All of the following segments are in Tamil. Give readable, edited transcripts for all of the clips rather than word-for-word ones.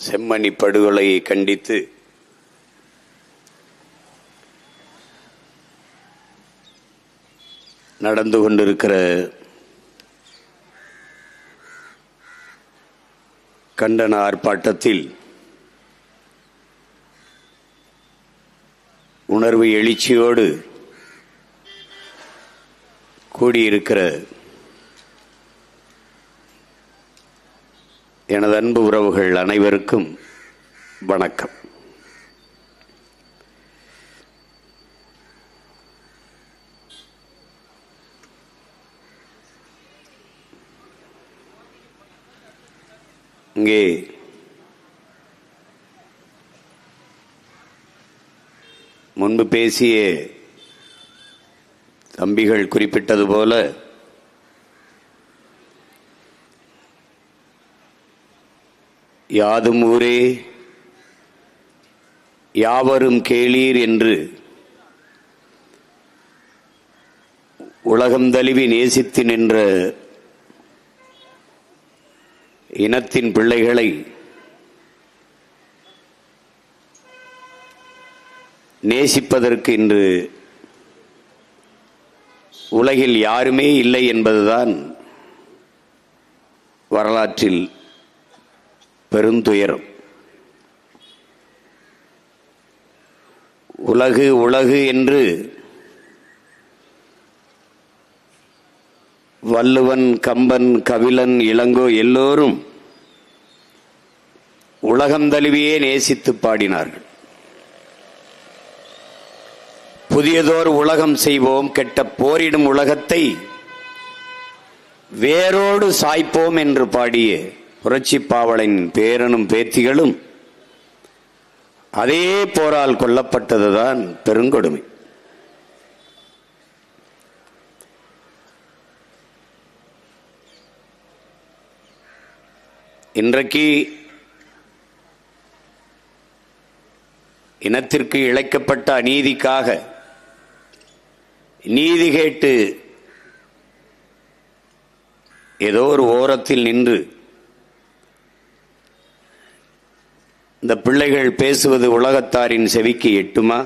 செம்மணி படுகொலையை கண்டித்து நடந்து கொண்டிருக்கிற கண்டன ஆர்ப்பாட்டத்தில் உணர்வு எழுச்சியோடு கூடியிருக்கிற எனது அன்பு உறவுகள் அனைவருக்கும் வணக்கம். இங்கே முன்பு பேசிய தம்பிகள் குறிப்பிட்டது போல யாதும் ஊரே யாவரும் கேளீர் என்று உலகம் தழுவி நேசித்து நின்ற இனத்தின் பிள்ளைகளை நேசிப்பதற்கு இன்று உலகில் யாருமே இல்லை என்பதுதான் வரலாற்றில் பெருந்துயரம். உலகு உலகு என்று வள்ளுவன், கம்பன், கபிலன், இளங்கோ எல்லோரும் உலகம் தழுவியே நேசித்து பாடினார்கள். புதியதோர் உலகம் செய்வோம், கெட்ட போரிடும் உலகத்தை வேரோடு சாய்ப்போம் என்று பாடிய புரட்சி பாவலின் பேரனும் பேத்திகளும் அதே போரால் கொல்லப்பட்டதுதான் பெருங்கொடுமை. இன்றைக்கு இனத்திற்கு இழைக்கப்பட்ட அநீதிக்காக நீதி கேட்டு ஏதோ ஒரு ஓரத்தில் நின்று இந்த பிள்ளைகள் பேசுவது உலகத்தாரின் செவிக்கு எட்டுமா,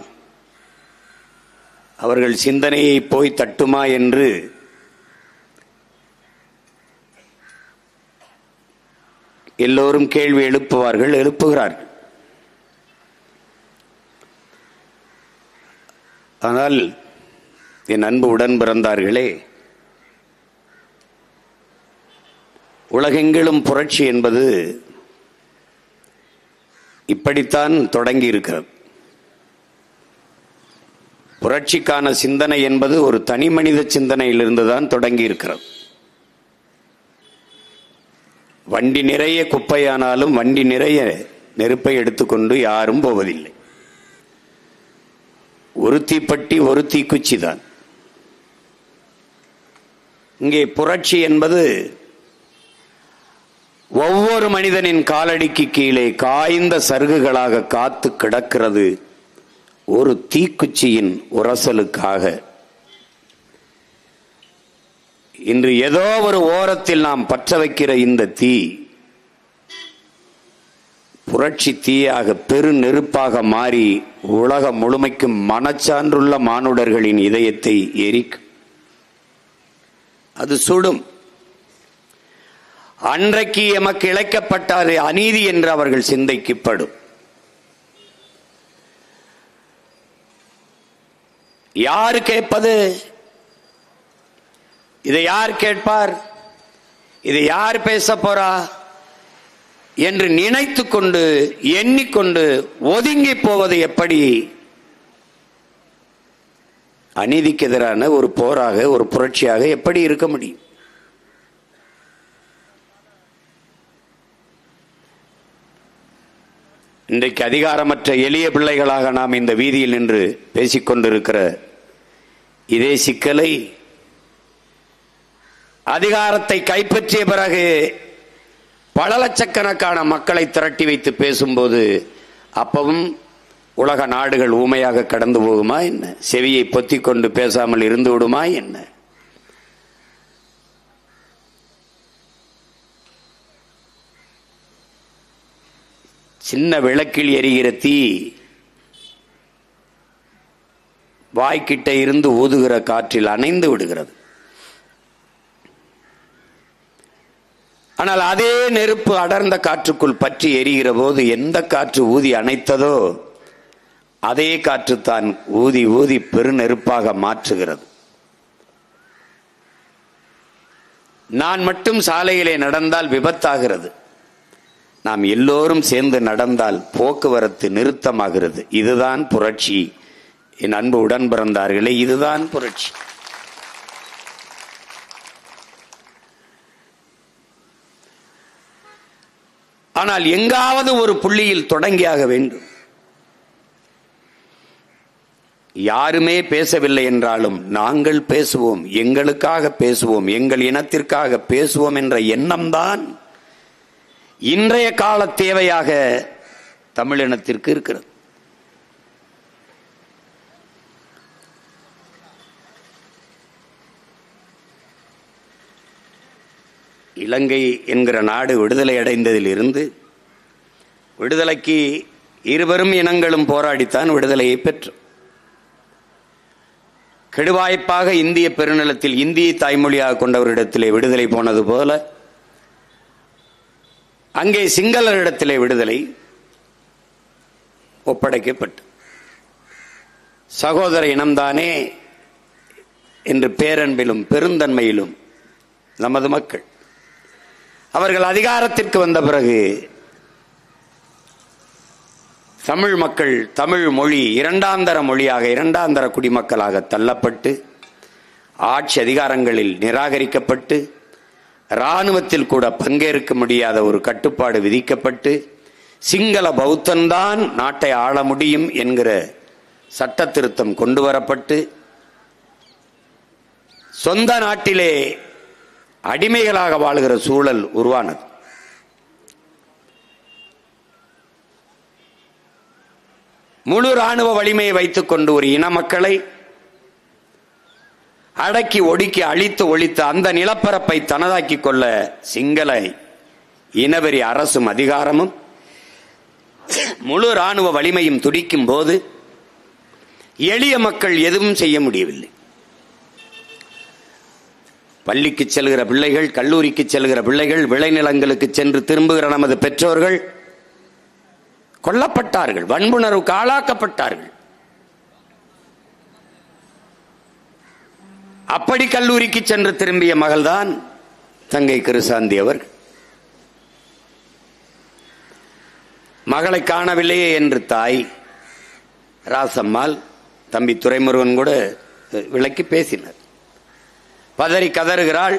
அவர்கள் சிந்தனையை போய் தட்டுமா என்று எல்லோரும் கேள்வி எழுப்புவார்கள், எழுப்புகிறார்கள். ஆனால் என் அன்பு உடன் பிறந்தார்களே, உலகெங்கிலும் புரட்சி என்பது இப்படித்தான் தொடங்கி இருக்கிறது. புரட்சிக்கான சிந்தனை என்பது ஒரு தனி மனித சிந்தனையிலிருந்துதான் தொடங்கி இருக்கிறது. வண்டி நிறைய குப்பையானாலும் வண்டி நிறைய நெருப்பை எடுத்துக்கொண்டு யாரும் போவதில்லை. ஒரு தீப்பெட்டி ஒரு தீக்குச்சி தான். இங்கே புரட்சி என்பது ஒவ்வொரு மனிதனின் காலடிக்கு கீழே காய்ந்த சருகுகளாக காத்து கிடக்கிறது ஒரு தீக்குச்சியின் உரசலுக்காக. இன்று ஏதோ ஒரு ஓரத்தில் நாம் பற்ற வைக்கிற இந்த தீ புரட்சி தீயாக பெரு நெருப்பாக மாறி உலகம் முழுமைக்கும் மனச்சான்றுள்ள மானுடர்களின் இதயத்தை எரிக்கும். அது சுடும். அன்றைக்கு எமக்கு இழைக்கப்பட்ட அநீதி என்று அவர்கள் சிந்தைக்குப்படும். யாரு கேட்பது? இதை யார் கேட்பார்? இதை யார் பேச போறா என்று நினைத்து கொண்டு எண்ணிக்கொண்டு ஒதுங்கி போவது எப்படி அநீதிக்கு எதிரான ஒரு போராக, ஒரு புரட்சியாக எப்படி இருக்க முடியும்? இன்றைக்கு அதிகாரமற்ற எளிய பிள்ளைகளாக நாம் இந்த வீதியில் நின்று பேசிக்கொண்டிருக்கிற இதே சிக்கலை அதிகாரத்தை கைப்பற்றிய பிறகு பல லட்சக்கணக்கான மக்களை திரட்டி வைத்து பேசும்போது அப்பவும் உலக நாடுகள் ஊமையாக கடந்து போகுமா என்ன? செவியை பொத்திக் கொண்டு பேசாமல் இருந்து விடுமா என்ன? சின்ன விளக்கில் எரிகிற தீ வாய்க்கிட்ட இருந்து ஊதுகிற காற்றில் அணைந்து விடுகிறது. ஆனால் அதே நெருப்பு அடர்ந்த காற்றுக்குள் பற்றி எரிகிற போது எந்த காற்று ஊதி அணைத்ததோ அதே காற்று தான் ஊதி ஊதி பெருநெருப்பாக மாற்றுகிறது. நான் மட்டும் சாலையிலே நடந்தால் விபத்தாகிறது. நாம் எல்லோரும் சேர்ந்து நடந்தால் போக்குவரத்து நிறுத்தமாகிறது. இதுதான் புரட்சி. என் அன்பு உடன் பிறந்தார்களே, இதுதான் புரட்சி. ஆனால் எங்காவது ஒரு புள்ளியில் தொடங்கியாக வேண்டும். யாருமே பேசவில்லை என்றாலும் நாங்கள் பேசுவோம், எங்களுக்காக பேசுவோம், எங்கள் இனத்திற்காக பேசுவோம் என்ற எண்ணம்தான் இன்றைய கால தேவையாக தமிழினத்திற்கு இருக்கிறது. இலங்கை என்கிற நாடு விடுதலை அடைந்ததில் இருந்து விடுதலைக்கு இருவரும் இனங்களும் போராடித்தான் விடுதலையை பெற்றோம். கெடுவாய்ப்பாக இந்திய பெருநிலத்தில் இந்தியை தாய்மொழியாக கொண்டவரிடத்திலே விடுதலை போனது போல அங்கே சிங்களரிடத்திலே விடுதலை ஒப்படைக்கப்பட்டு சகோதர இனம்தானே என்று பேரன்பிலும் பெருந்தன்மையிலும் நமது மக்கள் அவர்கள் அதிகாரத்திற்கு வந்த பிறகு தமிழ் மக்கள் தமிழ் மொழி இரண்டாந்தர மொழியாக இரண்டாந்தர குடிமக்களாக தள்ளப்பட்டு ஆட்சி அதிகாரங்களில் நிராகரிக்கப்பட்டு இராணுவத்தில் கூட பங்கேற்க முடியாத ஒரு கட்டுப்பாடு விதிக்கப்பட்டு சிங்கள பௌத்தன்தான் நாட்டை ஆள முடியும் என்கிற சட்ட திருத்தம் கொண்டு வரப்பட்டு சொந்த நாட்டிலே அடிமைகளாக வாழ்கிற சூழல் உருவானது. முழு இராணுவ வலிமையை வைத்துக் கொண்டு ஒரு இன மக்களை அடக்கி ஒடுக்கி அழித்து ஒழித்து அந்த நிலப்பரப்பை தனதாக்கிக் கொள்ள சிங்கள இனவெறி அரசும் அதிகாரமும் முழு இராணுவ வலிமையும் துடிக்கும் போது எளிய மக்கள் எதுவும் செய்ய முடியவில்லை. பள்ளிக்கு செல்கிற பிள்ளைகள், கல்லூரிக்கு செல்கிற பிள்ளைகள், விளைநிலங்களுக்கு சென்று திரும்புகிற நமது பெற்றோர்கள் கொல்லப்பட்டார்கள், வன்புணர்வுக்கு ஆளாக்கப்பட்டார்கள். அப்படி கல்லூரிக்கு சென்று திரும்பிய மகள்தான் தங்கை கிருசாந்தி அவர்கள். மகளை காணவில்லையே என்று தாய் ராசம்மாள், தம்பி துரைமுருகன் கூட விளக்கி பேசினார். பதறி கதறுகிறாள்.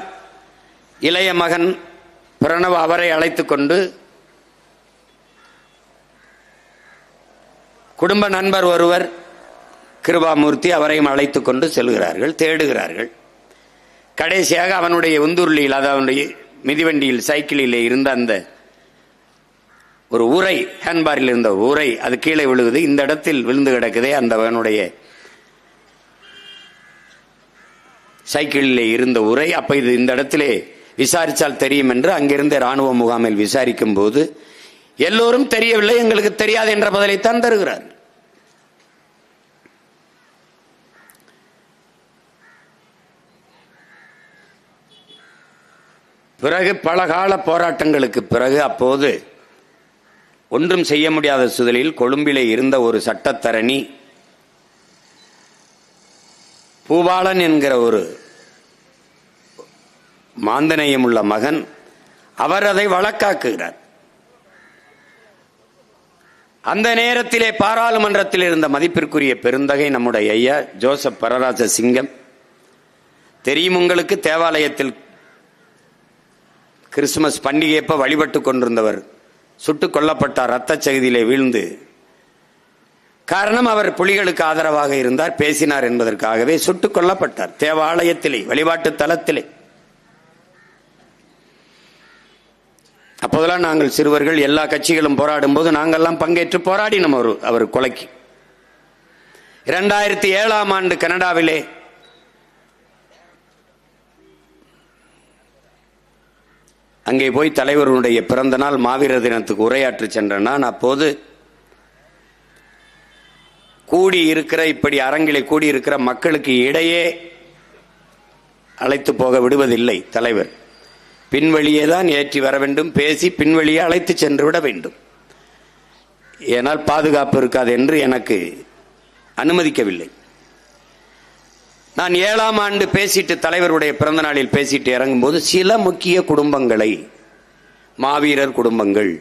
இளைய மகன் பிரணவ் அவரை அழைத்துக் கொண்டு குடும்ப நண்பர் ஒருவர் கிருபாமூர்த்தி அவரையும் அழைத்துக் கொண்டு செல்கிறார்கள், தேடுகிறார்கள். கடைசியாக அவனுடைய உந்துருளியில், அதாவது அவனுடைய மிதிவண்டியில் சைக்கிளிலே இருந்த அந்த ஒரு உரை, ஹேண்ட்பாரில் இருந்த உரை, அது கீழே விழுகுது. இந்த இடத்தில் விழுந்து கிடக்குதே அந்த அவனுடைய சைக்கிளிலே இருந்த உரை. அப்ப இது இந்த இடத்திலே விசாரித்தால் தெரியும் என்று அங்கிருந்த இராணுவ முகாமில் விசாரிக்கும் போது எல்லோரும் தெரியவில்லை, எங்களுக்கு தெரியாது என்ற பதிலைத்தான் தருகிறார். பிறகு பல கால போராட்டங்களுக்கு பிறகு அப்போது ஒன்றும் செய்ய முடியாத சூழலில் கொழும்பிலே இருந்த ஒரு சட்டத்தரணி பூபாலன் என்கிற ஒரு மாந்தநேயம் உள்ள மகன், அவர் அதை வழக்காக்குகிறார். அந்த நேரத்திலே பாராளுமன்றத்தில் இருந்த மதிப்பிற்குரிய பெருந்தகை நம்முடைய ஐயா ஜோசப் பரராஜ சிங்கம், தெரியும் உங்களுக்கு, தேவாலயத்தில் கிறிஸ்துமஸ் பண்டிகையப்ப வழிபட்டு கொண்டிருந்தவர் சுட்டுக் கொல்லப்பட்டார், இரத்த சகிதியிலே வீழ்ந்து. காரணம், அவர் புலிகளுக்கு ஆதரவாக இருந்தார், பேசினார் என்பதற்காகவே சுட்டுக் கொல்லப்பட்டார் தேவாலயத்திலே, வழிபாட்டு தலத்திலே. அப்போதெல்லாம் நாங்கள் சிறுவர்கள், எல்லா கட்சிகளும் போராடும் போது நாங்கள்லாம் பங்கேற்று போராடினோம் அவர் கொலைக்கு. 2007ஆம் ஆண்டு கனடாவிலே அங்கே போய் தலைவருடைய பிறந்த நாள் மாவீரர் தினத்துக்கு உரையாற்றி சென்ற நான் அப்போது கூடியிருக்கிற இப்படி அரங்கிலே கூடியிருக்கிற மக்களுக்கு இடையே அழைத்து போக விடுவதில்லை தலைவர். பின்வழியே தான் ஏற்றி வர வேண்டும், பேசி பின்வழியே அழைத்து சென்று விட வேண்டும். ஏனால் பாதுகாப்பு இருக்காது என்று எனக்கு அனுமதிக்கவில்லை. நான் 7ஆம் ஆண்டு பேசிட்டு தலைவருடைய பிறந்த நாளில் பேசிட்டு இறங்கும்போது சில முக்கிய குடும்பங்களை, மாவீரர் குடும்பங்கள்,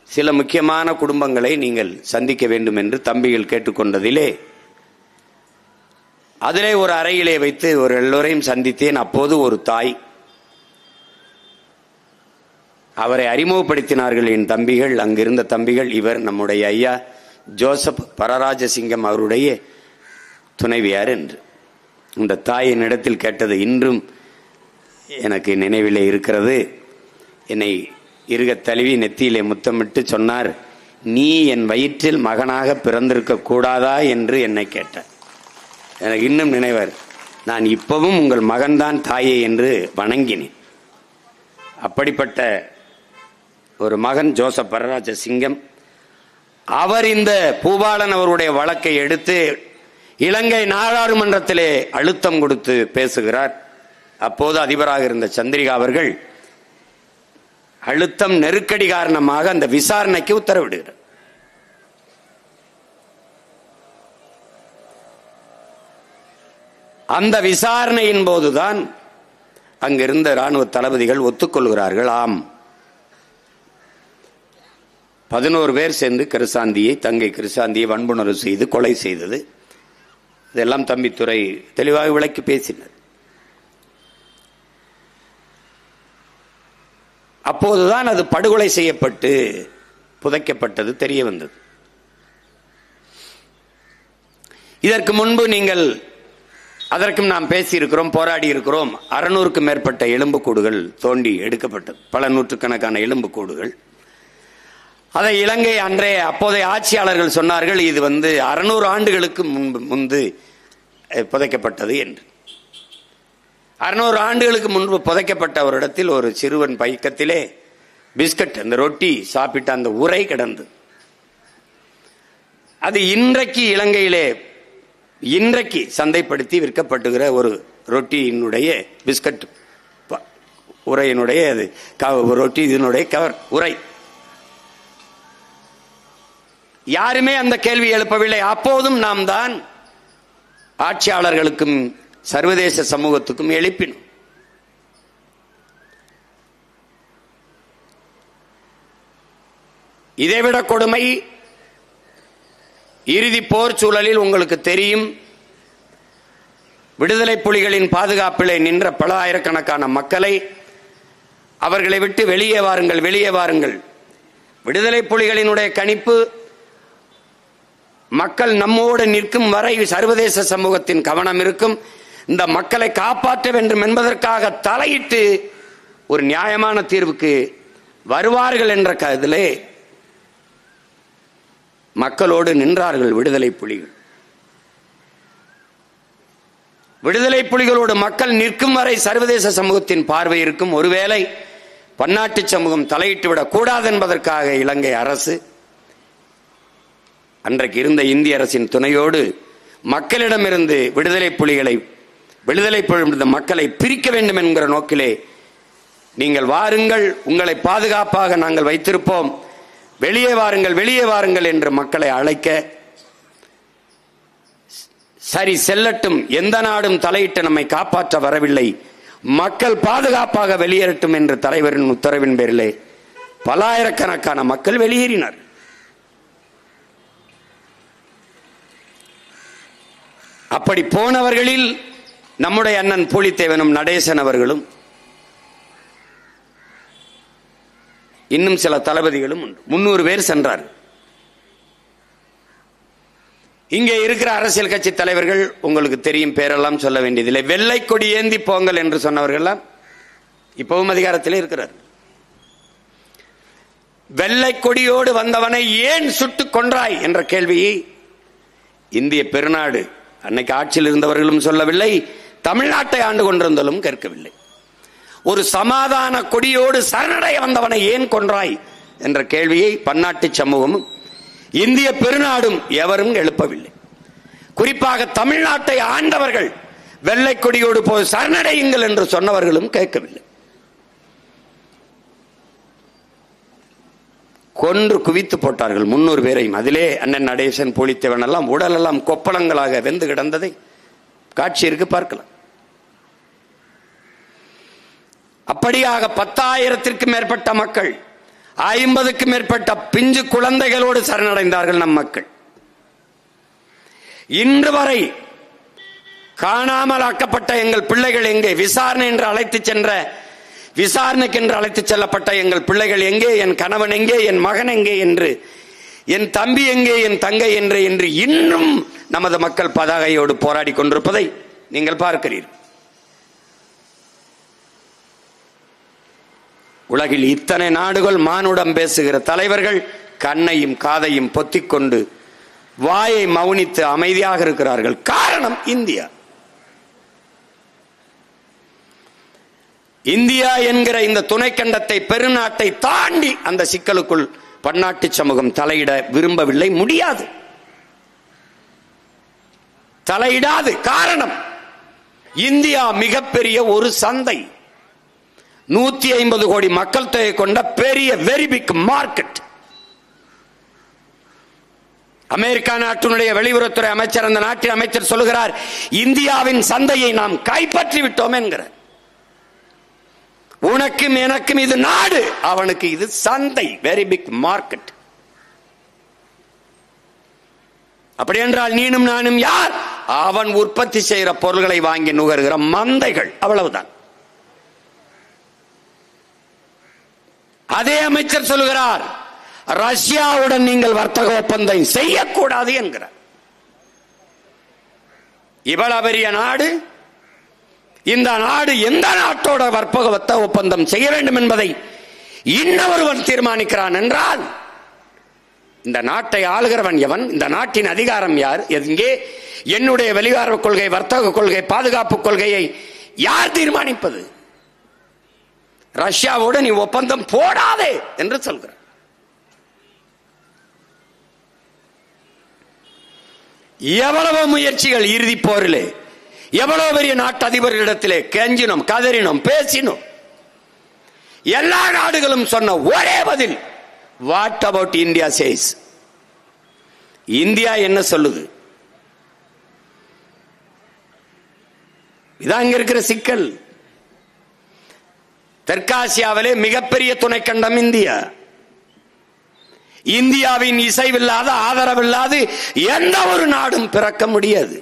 சில முக்கியமான குடும்பங்களை நீங்கள் சந்திக்க வேண்டும் என்று தம்பிகள் கேட்டுக்கொண்டதிலே அதிலே ஒரு அறையிலே வைத்து ஒரு எல்லோரையும் சந்தித்தேன். அப்போது ஒரு தாய், அவரை அறிமுகப்படுத்தினார்கள் என் தம்பிகள், அங்கிருந்த தம்பிகள். இவர் நம்முடைய ஐயா ஜோசப் பரராஜசிங்கம் அவருடைய துணைவியார் என்று. இந்த தாய் என்னிடத்தில் கேட்டது இன்றும் எனக்கு நினைவிலே இருக்கிறது. என்னை இருக தழுவி நெத்தியிலே முத்தமிட்டு சொன்னார், நீ என் வயிற்றில் மகனாக பிறந்திருக்க கூடாதா என்று என்னை கேட்டார். எனக்கு இன்னும் நினைவர். நான் இப்பவும் உங்கள் மகன்தான் தாயே என்று வணங்கினேன். அப்படிப்பட்ட ஒரு மகன் ஜோசப் பரராஜசிங்கம். அவர் இந்த பூபாலன் அவருடைய வழக்கை எடுத்து இலங்கை நாடாளுமன்றத்திலே அழுத்தம் கொடுத்து பேசுகிறார். அப்போது அதிபராக இருந்த சந்திரிகா அவர்கள் அழுத்தம் நெருக்கடி காரணமாக அந்த விசாரணைக்கு உத்தரவிடுகிறார். அந்த விசாரணையின் போதுதான் அங்கிருந்த இராணுவ தளபதிகள் ஒத்துக்கொள்கிறார்கள். ஆம், 11 பேர் சேர்ந்து கிருசாந்தியை, தங்கை கிருசாந்தியை வன்புணர்வு செய்து கொலை செய்தது. இதெல்லாம் தம்பித்துறை தெளிவாக விளக்கி பேசினர். அப்போதுதான் அது படுகொலை செய்யப்பட்டு புதைக்கப்பட்டது தெரிய வந்தது. இதற்கு முன்பு நீங்கள் அதற்கும் நாம் பேசியிருக்கிறோம், போராடி இருக்கிறோம். 600க்கும் மேற்பட்ட எலும்புக்கூடுகள் தோண்டி எடுக்கப்பட்டது, பல நூற்றுக்கணக்கான எலும்புக்கூடுகள். அதை இலங்கை அன்றைய அப்போதைய ஆட்சியாளர்கள் சொன்னார்கள், இது 600 ஆண்டுகளுக்கு முன்பு புதைக்கப்பட்டது என்று. 600 ஆண்டுகளுக்கு முன்பு புதைக்கப்பட்ட ஒரு இடத்தில் ஒரு சிறுவன் பைக்கத்திலே பிஸ்கட், அந்த ரொட்டி சாப்பிட்ட அந்த உரை கிடந்து, அது இன்றைக்கு இலங்கையிலே இன்றைக்கு சந்தைப்படுத்தி விற்கப்பட்டுகிற ஒரு ரொட்டியினுடைய பிஸ்கட் உரையினுடைய அது ரொட்டி இதனுடைய கவர் உரை. யாருமே அந்த கேள்வி எழுப்பவில்லை. அப்போதும் நாம் தான் ஆட்சியாளர்களுக்கும் சர்வதேச சமூகத்துக்கும் எழுப்பினோம். இதைவிட கொடுமை, இறுதி போர் சூழலில் உங்களுக்கு தெரியும், விடுதலை புலிகளின் பாதுகாப்பிலே நின்ற பல ஆயிரக்கணக்கான மக்களை அவர்களை விட்டு வெளியே வாருங்கள், வெளியே வாருங்கள். விடுதலை புலிகளினுடைய கணிப்பு, மக்கள் நம்மோடு நிற்கும் வரை சர்வதேச சமூகத்தின் கவனம் இருக்கும். இந்த மக்களை காப்பாற்ற வேண்டும் என்பதற்காக தலையிட்டு ஒரு நியாயமான தீர்வுக்கு வருவார்கள் என்ற கருத்திலே மக்களோடு நின்றார்கள் விடுதலை புலிகள். விடுதலை புலிகளோடு மக்கள் நிற்கும் வரை சர்வதேச சமூகத்தின் பார்வை இருக்கும். ஒருவேளை பன்னாட்டு சமூகம் தலையிட்டுவிடக் கூடாது என்பதற்காக இலங்கை அரசு அன்றைக்கு இருந்த இந்திய அரசின் துணையோடு மக்களிடமிருந்து விடுதலை புலிகளை, விடுதலை புலி மக்களை பிரிக்க வேண்டும் என்கிற நோக்கிலே, நீங்கள் வாருங்கள், உங்களை பாதுகாப்பாக நாங்கள் வைத்திருப்போம், வெளியே வாருங்கள், வெளியே வாருங்கள் என்று மக்களை அழைக்க, சரி செல்லட்டும், எந்த நாடும் தலையிட்டு நம்மை காப்பாற்ற வரவில்லை, மக்கள் பாதுகாப்பாக வெளியேறட்டும் என்ற தலைவரின் உத்தரவின் பேரிலே பல்லாயிரக்கணக்கான மக்கள் வெளியேறினார். அப்படி போனவர்களில் நம்முடைய அண்ணன் பூலித்தேவனும் நடேசன் அவர்களும் இன்னும் சில தளபதிகளும் உண்டு. 300 பேர் சென்றார். இங்கே இருக்கிற அரசியல் கட்சி தலைவர்கள் உங்களுக்கு தெரியும், பேரெல்லாம் சொல்ல வேண்டியதில்லை. வெள்ளை கொடி ஏந்தி போங்கள் என்று சொன்னவர்கள் இப்பவும் அதிகாரத்தில் இருக்கிறார். வெள்ளை கொடியோடு வந்தவனை ஏன் சுட்டு கொன்றாய் என்ற கேள்வியை இந்திய பெருநாடு அன்னைக்கு ஆட்சியில் இருந்தவர்களும் சொல்லவில்லை, தமிழ்நாட்டை ஆண்டு கொண்டிருந்தாலும் கேட்கவில்லை. ஒரு சமாதான கொடியோடு சரணடைய வந்தவனை ஏன் கொன்றாய் என்ற கேள்வியை பன்னாட்டு சமூகமும் இந்திய பெருநாடும் எவரும் எழுப்பவில்லை. குறிப்பாக தமிழ்நாட்டை ஆண்டவர்கள் வெள்ளை கொடியோடு போய் சரணடையுங்கள் என்று சொன்னவர்களும் கேட்கவில்லை. கொன்று குவித்து போட்டார்கள் 300 பேரையும். அதிலே அண்ணன் நடேசன், பூலித்தேவன் எல்லாம் உடலெல்லாம் கொப்பளங்களாக வெந்து கிடந்ததை காட்சி இருக்கு, பார்க்கலாம். அப்படியாக 10,000க்கும் மேற்பட்ட மக்கள், 50க்கும் மேற்பட்ட பிஞ்சு குழந்தைகளோடு சரணடைந்தார்கள் நம் மக்கள். இன்று வரை காணாமல் ஆக்கப்பட்ட எங்கள் பிள்ளைகள் எங்கே? விசாரணை என்று விசாரணைக்கு என்று அழைத்து செல்லப்பட்ட எங்கள் பிள்ளைகள் எங்கே? என் கணவன் எங்கே? என் மகன் எங்கே என்று, என் தம்பி எங்கே? என் தங்கை என்று இன்னும் நமது மக்கள் பதாகையோடு போராடி கொண்டிருப்பதை நீங்கள் பார்க்கிறீர்கள். உலகில் இத்தனை நாடுகள் மானுடம் பேசுகிற தலைவர்கள் கண்ணையும் காதையும் பொத்திக்கொண்டு வாயை மௌனித்து அமைதியாக இருக்கிறார்கள். காரணம் இந்தியா. இந்தியா என்கிற இந்த துணைக்கண்டத்தை, பெருநாட்டை தாண்டி அந்த சிக்கலுக்குள் பன்னாட்டு சமூகம் தலையிட விரும்பவில்லை, முடியாது, தலையிடாது. காரணம், இந்தியா மிகப்பெரிய ஒரு சந்தை, 150 கோடி மக்கள் தொகை கொண்ட பெரிய வெரி பிக் மார்க்கெட். அமெரிக்கா நாட்டினுடைய வெளியுறவுத்துறை அமைச்சர், அந்த நாட்டின் அமைச்சர் சொல்லுகிறார், இந்தியாவின் சந்தையை நாம் கைப்பற்றி விட்டோம் என்கிறார். உனக்கும் எனக்கும் இது நாடு, அவனுக்கு இது சந்தை, வெரி பிக் மார்க்கெட். அப்படி என்றால் நீனும் நானும் யார்? அவன் உற்பத்தி செய்கிற பொருள்களை வாங்கி நுகர்கிற மந்தைகள், அவ்வளவுதான். அதே அமைச்சர் சொல்லுகிறார், ரஷ்யாவுடன் நீங்கள் வர்த்தக ஒப்பந்தம் செய்யக்கூடாது என்கிறார். இவ்வளவு பெரிய நாடு, இந்த நாடு எந்த நாட்டோட வர்த்தக ஒப்பந்தம் செய்ய வேண்டும் என்பதை இன்னொருவன் தீர்மானிக்கிறான் என்றால் இந்த நாட்டை ஆளுகிறவன் எவன்? இந்த நாட்டின் அதிகாரம் யார்? எங்கே? என்னுடைய வெளியுறவு கொள்கை, வர்த்தக கொள்கை, பாதுகாப்பு கொள்கையை யார் தீர்மானிப்பது? ரஷ்யாவோடு நீ ஒப்பந்தம் போடாதே என்று சொல்கிறார். எவ்வளவு முயற்சிகள் இறுதி போரிலே, எவ்வளவு பெரிய நாட்டு அதிபர்களிடத்திலே கெஞ்சினோம், கதறினோம், பேசினோம். எல்லா நாடுகளும் சொன்ன ஒரே பதில், what about India says? India என்ன சொல்லுது? இதான் இங்க இருக்கிற சிக்கல். தெற்காசியாவிலே மிகப்பெரிய துணைக்கண்டம் இந்தியா. இந்தியாவின் இசைவில்லாத, ஆதரவில்லாது எந்த ஒரு நாடும் பிறக்க முடியாது.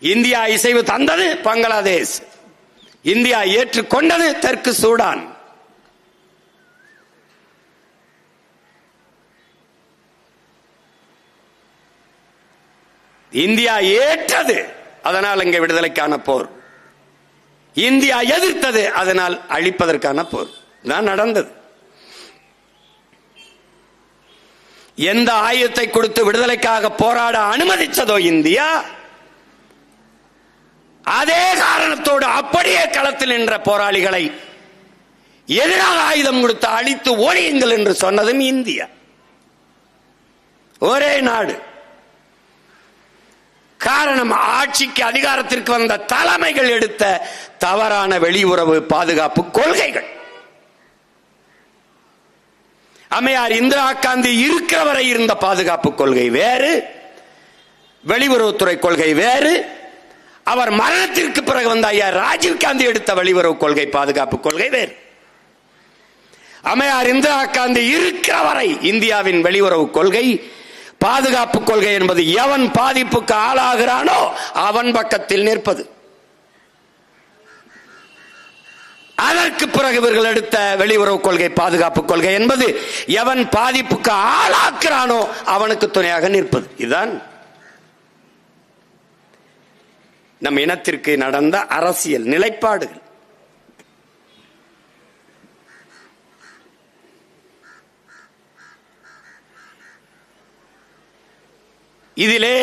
இந்தியா இசைவு தந்தது பங்களாதேஷ், இந்தியா ஏற்றுக்கொண்டது தெற்கு சூடான். இந்தியா ஏற்றது, அதனால் இங்கே விடுதலைக்கான போர். இந்தியா எதிர்த்தது, அதனால் அழிப்பதற்கான போர் தான் நடந்தது. எந்த ஆயுதத்தை கொடுத்து விடுதலைக்காக போராட அனுமதிச்சதோ இந்தியா, அதே காரணத்தோடு அப்படியே களத்தில் நின்ற போராளிகளை எதிராக ஆயுதம் கொடுத்து அழித்து ஓடியுங்கள் என்று சொன்னதும் இந்தியா. ஒரே நாடு. காரணம், ஆட்சிக்கு அதிகாரத்திற்கு வந்த தலைமைகள் எடுத்த தவறான வெளியுறவு பாதுகாப்பு கொள்கைகள். அம்மையார் இந்திரா காந்தி இருக்கிற வரை இருந்த பாதுகாப்பு கொள்கை வேறு, வெளியுறவுத்துறை கொள்கை வேறு. அவர் மரணத்திற்கு பிறகு வந்த ஐயா ராஜீவ் காந்தி எடுத்த வெளியுறவு கொள்கை, பாதுகாப்பு கொள்கை வேறு. அம்மையார் இந்திரா காந்தி இருக்கிற வரை இந்தியாவின் வெளியுறவு கொள்கை, பாதுகாப்பு கொள்கை என்பது எவன் பாதிப்புக்கு ஆளாகிறானோ அவன் பக்கத்தில் நிற்பது. அதற்கு பிறகு இவர்கள் எடுத்த வெளியுறவு கொள்கை, பாதுகாப்பு கொள்கை என்பது எவன் பாதிப்புக்கு ஆளாக்குறானோ அவனுக்கு துணையாக நிற்பது. இதுதான் நம் இனத்திற்கு நடந்த அரசியல் நிலைப்பாடுகள். இதிலே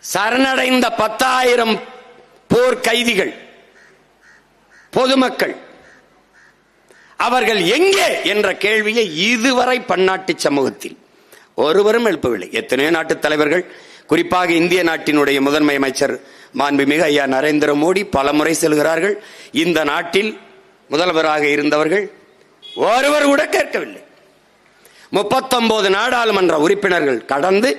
சரணடைந்த 10,000 போர் கைதிகள், பொதுமக்கள் அவர்கள் எங்கே என்ற கேள்வியை இதுவரை பன்னாட்டு சமூகத்தில் ஒருவரும் எழுப்பவில்லை. எத்தனையோ நாட்டு தலைவர்கள், குறிப்பாக இந்திய நாட்டினுடைய முதன்மை அமைச்சர் மாண்புமிகு ஐயா நரேந்திர மோடி பலமுறை செல்கிறார்கள். இந்த நாட்டில் முதல்வராக இருந்தவர்கள் ஒருவர் கூட கேட்கவில்லை. 39 நாடாளுமன்ற உறுப்பினர்கள் கடந்து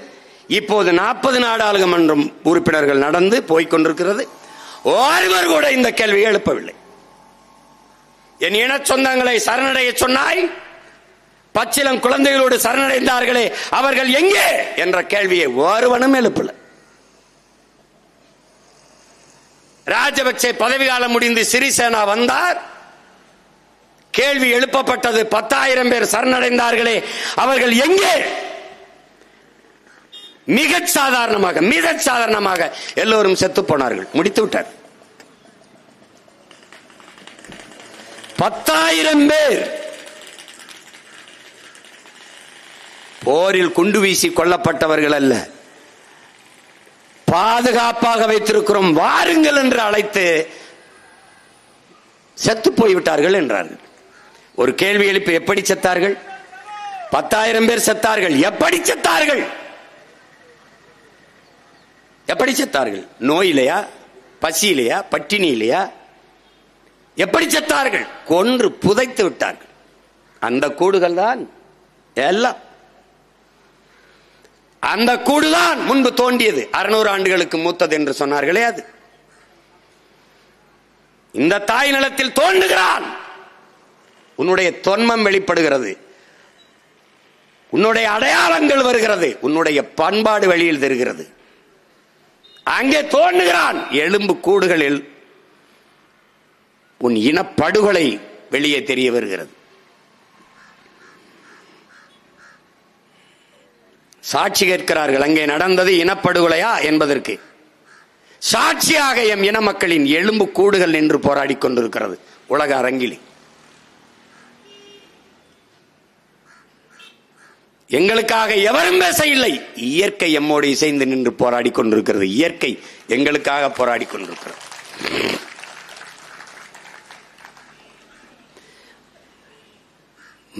இப்போது 40 நாடாளுமன்ற உறுப்பினர்கள் நடந்து போய்கொண்டிருக்கிறது. ஒருவர் கூட இந்த கேள்வியை எழுப்பவில்லை. என் இன சொந்தங்களை சரணடைய சொன்னாய், பச்சிலம் குழந்தைகளோடு சரணடைந்தார்களே அவர்கள் எங்கே என்ற கேள்வியை ஒருவனும் எழுப்பல. ராஜபக்சே பதவிக்காலம் முடிந்து சிறிசேனா வந்தார், கேள்வி எழுப்பப்பட்டது 10,000 பேர் சரணடைந்தார்களே அவர்கள் எங்கே? மிக சாதாரணமாக எல்லோரும் செத்து போனார்கள், முடித்து விட்டார். 10,000 பேர் போரில் குண்டு வீசி கொல்லப்பட்டவர்கள் அல்ல, பாதுகாப்பாக வைத்திருக்கிறோம் வாருங்கள் என்று அழைத்து செத்து போய்விட்டார்கள் என்றார்கள். ஒரு கேள்வி எழுப்பி எப்படி செத்தார்கள்? 10,000 பேர் செத்தார்கள். எப்படி செத்தார்கள்? எப்படி செத்தார்கள்? நோயிலையா, பசியிலையா, பட்டினியிலையா? எப்படி செத்தார்கள்? கொன்று புதைத்து விட்டார்கள். அந்த கூடுகள் தான் எல்லாம். அந்த கூடுதான் முன்பு தோண்டியது, 600 ஆண்டுகளுக்கு மூத்தது என்று சொன்னார்களே அது. இந்த தாய் நிலத்தில் தோண்டுகிறான், உன்னுடைய தொன்மம் வெளிப்படுகிறது, உன்னுடைய அடையாளங்கள் வருகிறது, உன்னுடைய பண்பாடு வெளியில் தெரிகிறது. அங்கே தோண்டுகிறான், எலும்பு கூடுகளில் உன் இனப்படுகொலை வெளியே தெரிய வருகிறது. சாட்சி கேட்கிறார்கள், அங்கே நடந்தது இனப்படுகொலையா என்பதற்கு. சாட்சியாக எம் இன மக்களின் எலும்பு கூடுகள் நின்று போராடி கொண்டிருக்கிறது உலக அரங்கிலே. எங்களுக்காக எவரும் பேச இல்லை, இயற்கை எம்மோடு இசைந்து நின்று போராடி கொண்டிருக்கிறது. இயற்கை எங்களுக்காக போராடி கொண்டிருக்கிறது.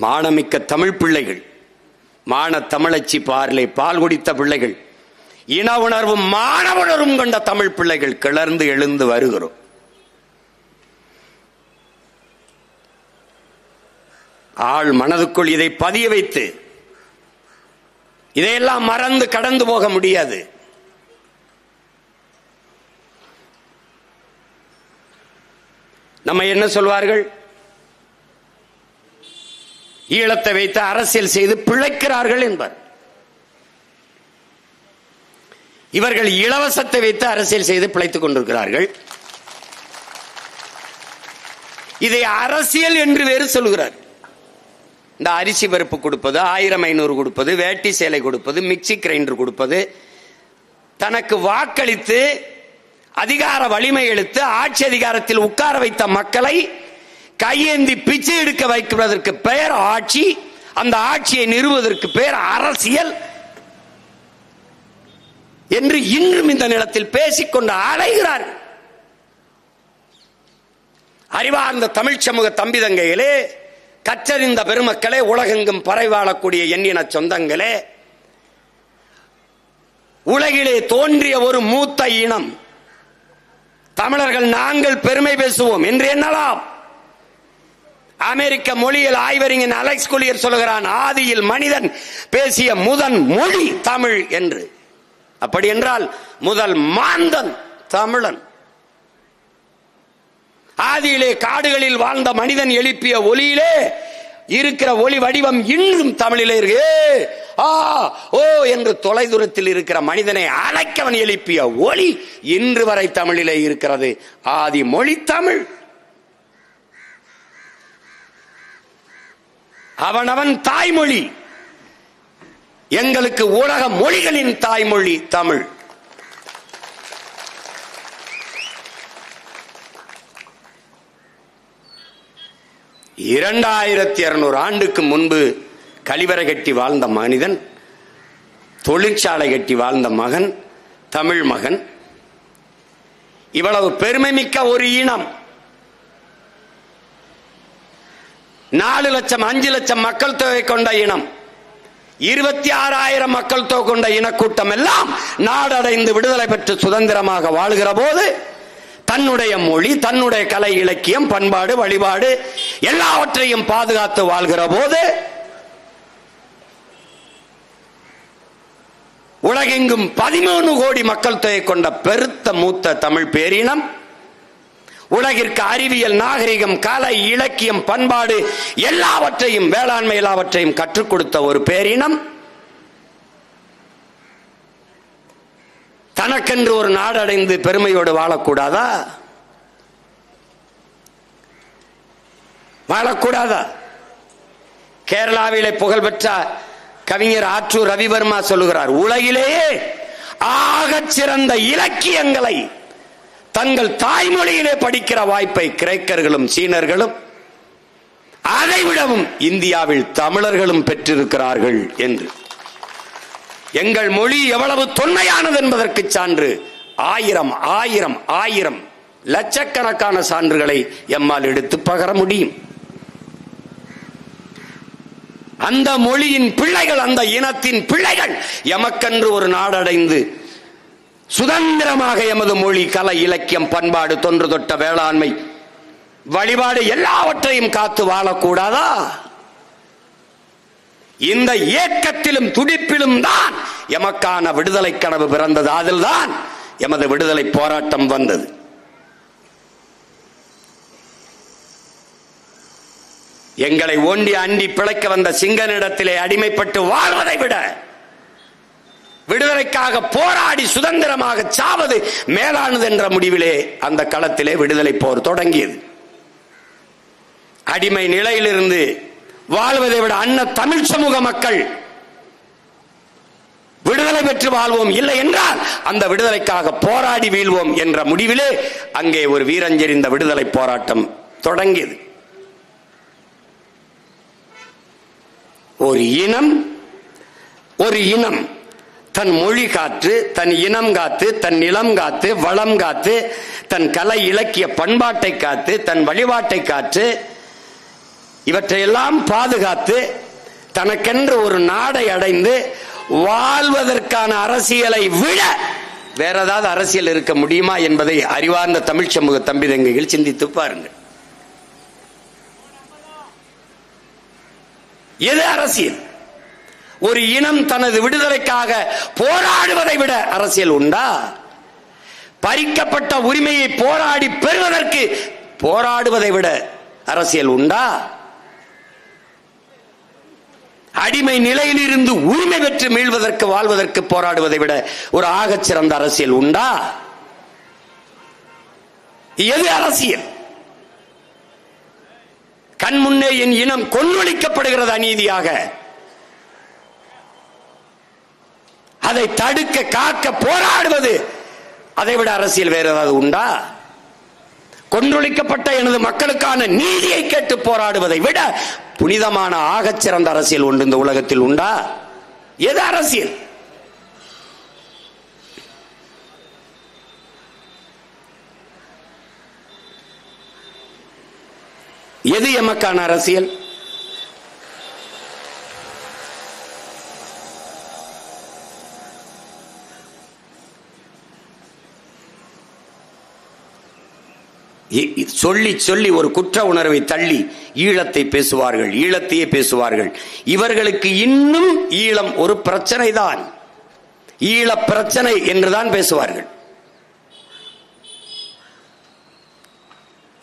மானமிக்க தமிழ் பிள்ளைகள், மான தமிழச்சி பார்லே பால் குடித்த பிள்ளைகள், இன உணர்வும் மானவுணர்வும் கொண்ட தமிழ் பிள்ளைகள் கிளர்ந்து எழுந்து வருகிறோம். ஆள் மனதுக்குள் இதை பதிய வைத்து இதையெல்லாம் மறந்து கடந்து போக முடியாது. நம்ம என்ன சொல்வார்கள்? ஈழத்தை வைத்து அரசியல் செய்து பிழைக்கிறார்கள் என்பார். இவர்கள் இலவசத்தை வைத்து அரசியல் செய்து பிழைத்துக் கொண்டிருக்கிறார்கள். இதை அரசியல் என்று வேறு சொல்கிறார். இந்த அரிசி பருப்பு கொடுப்பது, 1500 கொடுப்பது, வேட்டி சேலை கொடுப்பது, மிக்சி கிரைண்டர் கொடுப்பது, தனக்கு வாக்களித்து அதிகார வலிமை எடுத்து ஆட்சி அதிகாரத்தில் உட்கார வைத்த மக்களை கையேந்தி பிச்சை எடுக்க வைப்பதற்கு பெயர் ஆட்சி, அந்த ஆட்சியை நிறுவுவதற்கு பெயர் அரசியல் என்று இன்றும் இந்த நிலத்தில் பேசிக்கொண்டு அலைகிறார்கள். அறிவார்ந்த தமிழ் சமூக தம்பிதங்கைகளே, கற்றறிந்த பெருமக்களே, உலகெங்கும் பரவி வாழக்கூடிய எண்ணின சொந்தங்களே, உலகிலே தோன்றிய ஒரு மூத்த இனம் தமிழர்கள் நாங்கள் பெருமை பேசுவோம் என்று எண்ணலாம். அமெரிக்க மொழியில் ஆய்வறிஞன் அலெக்ஸ் குலியர் சொல்கிறான், ஆதியில் மனிதன் பேசிய முதன் மொழி தமிழ் என்று. அப்படி என்றால் முதல் மாந்தன் தமிழன். ஆதியிலே காடுகளில் வாழ்ந்த மனிதன் எழுப்பிய ஒலியிலே இருக்கிற ஒளி வடிவம் இன்றும் தமிழிலே இருக்கு. ஓ என்று தொலைதூரத்தில் இருக்கிற மனிதனை அழைக்கவன் எழுப்பிய ஒலி இன்று வரை தமிழிலே இருக்கிறது. ஆதி மொழி தமிழ். அவனவன் தாய்மொழி. எங்களுக்கு உலக மொழிகளின் தாய்மொழி தமிழ். $2200 ஆண்டுக்கு முன்பு கழிவறை கட்டி வாழ்ந்த மனிதன், தொழிற்சாலை கட்டி வாழ்ந்த மகன், தமிழ் மகன் இவ்வளவு பெருமை மிக்க ஒரு இனம், 4 லட்சம் 5 லட்சம் மக்கள் தொகை கொண்ட இனம், 26,000 மக்கள் தொகை கொண்ட இனக்கூட்டம் எல்லாம் நாடடைந்து விடுதலை பெற்று சுதந்திரமாக வாழ்கிற போது தன்னுடைய மொழி, தன்னுடைய கலை, இலக்கியம், பண்பாடு, வழிபாடு எல்லாவற்றையும் பாதுகாத்து வாழ்கிற போது உலகெங்கும் 13 கோடி மக்கள் தொகை கொண்ட பெருத்த மூத்த தமிழ் பேரினம், உலகிற்கு அறிவியல், நாகரிகம், கலை, இலக்கியம், பண்பாடு எல்லாவற்றையும், வேளாண்மை எல்லாவற்றையும் கற்றுக் கொடுத்த ஒரு பேரினம் தனக்கென்று ஒரு நாடடைந்து பெருமையோடு வாழக்கூடாதா? வாழக்கூடாதா? கேரளாவிலே புகழ்பெற்ற கவிஞர் ஆற்றூர் ரவிவர்மா சொல்லுகிறார், உலகிலேயே ஆகச் சிறந்த இலக்கியங்களை தங்கள் தாய்மொழியிலே படிக்கிற வாய்ப்பை கிரேக்கர்களும் சீனர்களும் அதைவிடவும் இந்தியாவில் தமிழர்களும் பெற்றிருக்கிறார்கள் என்று. எங்கள் மொழி எவ்வளவு தொன்மையானது என்பதற்கு சான்று ஆயிரம் லட்சக்கணக்கான சான்றுகளை எம்மால் எடுத்து பகர முடியும். அந்த மொழியின் பிள்ளைகள், அந்த இனத்தின் பிள்ளைகள் எமக்கென்று ஒரு நாடடைந்து சுதந்திரமாக எமது மொழி, கலை, இலக்கியம், பண்பாடு, தொன்று தொட்ட வேளாண்மை, வழிபாடு எல்லாவற்றையும் காத்து வாழக்கூடாதா? இந்த ஏக்கத்திலும் துடிப்பிலும் தான் எமக்கான விடுதலை கனவு பிறந்தது. அதில்தான் எமது விடுதலை போராட்டம் வந்தது. எங்களை ஓண்டி அண்டி பிழைக்க வந்த சிங்கனிடத்திலே அடிமைப்பட்டு வாழ்வதை விட விடுதலைக்காக போராடி சுதந்திரமாக சாவது மேலானது என்ற முடிவிலே அந்த களத்திலே விடுதலை போர் தொடங்கியது. அடிமை நிலையிலிருந்து வாழ்வதை விட அன்ன தமிழ் சமூக மக்கள் விடுதலை பெற்று வாழ்வோம், இல்லை என்றால் அந்த விடுதலைக்காக போராடி வீழ்வோம் என்ற முடிவிலே அங்கே ஒரு வீரஞ்செறிந்த விடுதலை போராட்டம் தொடங்கியது. ஒரு இனம் தன் மொழி காத்து, தன் இனம் காத்து, தன் நிலம் காத்து, வளம் காத்து, தன் கலை, இலக்கிய, பண்பாட்டை காத்து, தன் வழிபாட்டை காத்து, இவற்றையெல்லாம் பாதுகாத்து தனக்கென்று ஒரு நாடை அடைந்து வாழ்வதற்கான அரசியலை விட வேற ஏதாவது அரசியல் இருக்க முடியுமா என்பதை அறிவார்ந்த தமிழ் சமூக தம்பி தங்கைகள் சிந்தித்து பாருங்கள். எது அரசியல்? ஒரு இனம் தனது விடுதலைக்காக போராடுவதை விட அரசியல் உண்டா? பறிக்கப்பட்ட உரிமையை போராடி பெறுவதற்கு போராடுவதை விட அரசியல் உண்டா? அடிமை நிலையில் இருந்து உரிமை பெற்று மீள்வதற்கு, வாழ்வதற்கு போராடுவதை விட ஒரு ஆகச் சிறந்த அரசியல் உண்டா? எது அரசியல்? கண் முன்னே என் இனம் கொன்றொழிக்கப்படுகிறது அநீதியாக. அதை தடுக்க, காக்க போராடுவது, அதை விட அரசியல் வேற ஏதாவது உண்டா? கொன்றொழிக்கப்பட்ட எனது மக்களுக்கான நீதியை கேட்டு போராடுவதை விட புனிதமான ஆகச் சிறந்த அரசியல் ஒன்று இந்த உலகத்தில் உண்டா? எது அரசியல்? எது எமக்கான அரசியல்? சொல்லி சொல்லி ஒரு குற்ற உணர்வை தள்ளி ஈழத்தை பேசுவார்கள், ஈழத்தையே பேசுவார்கள். இவர்களுக்கு இன்னும் ஈழம் ஒரு பிரச்சனை தான், ஈழ பிரச்சனை என்றுதான் பேசுவார்கள்.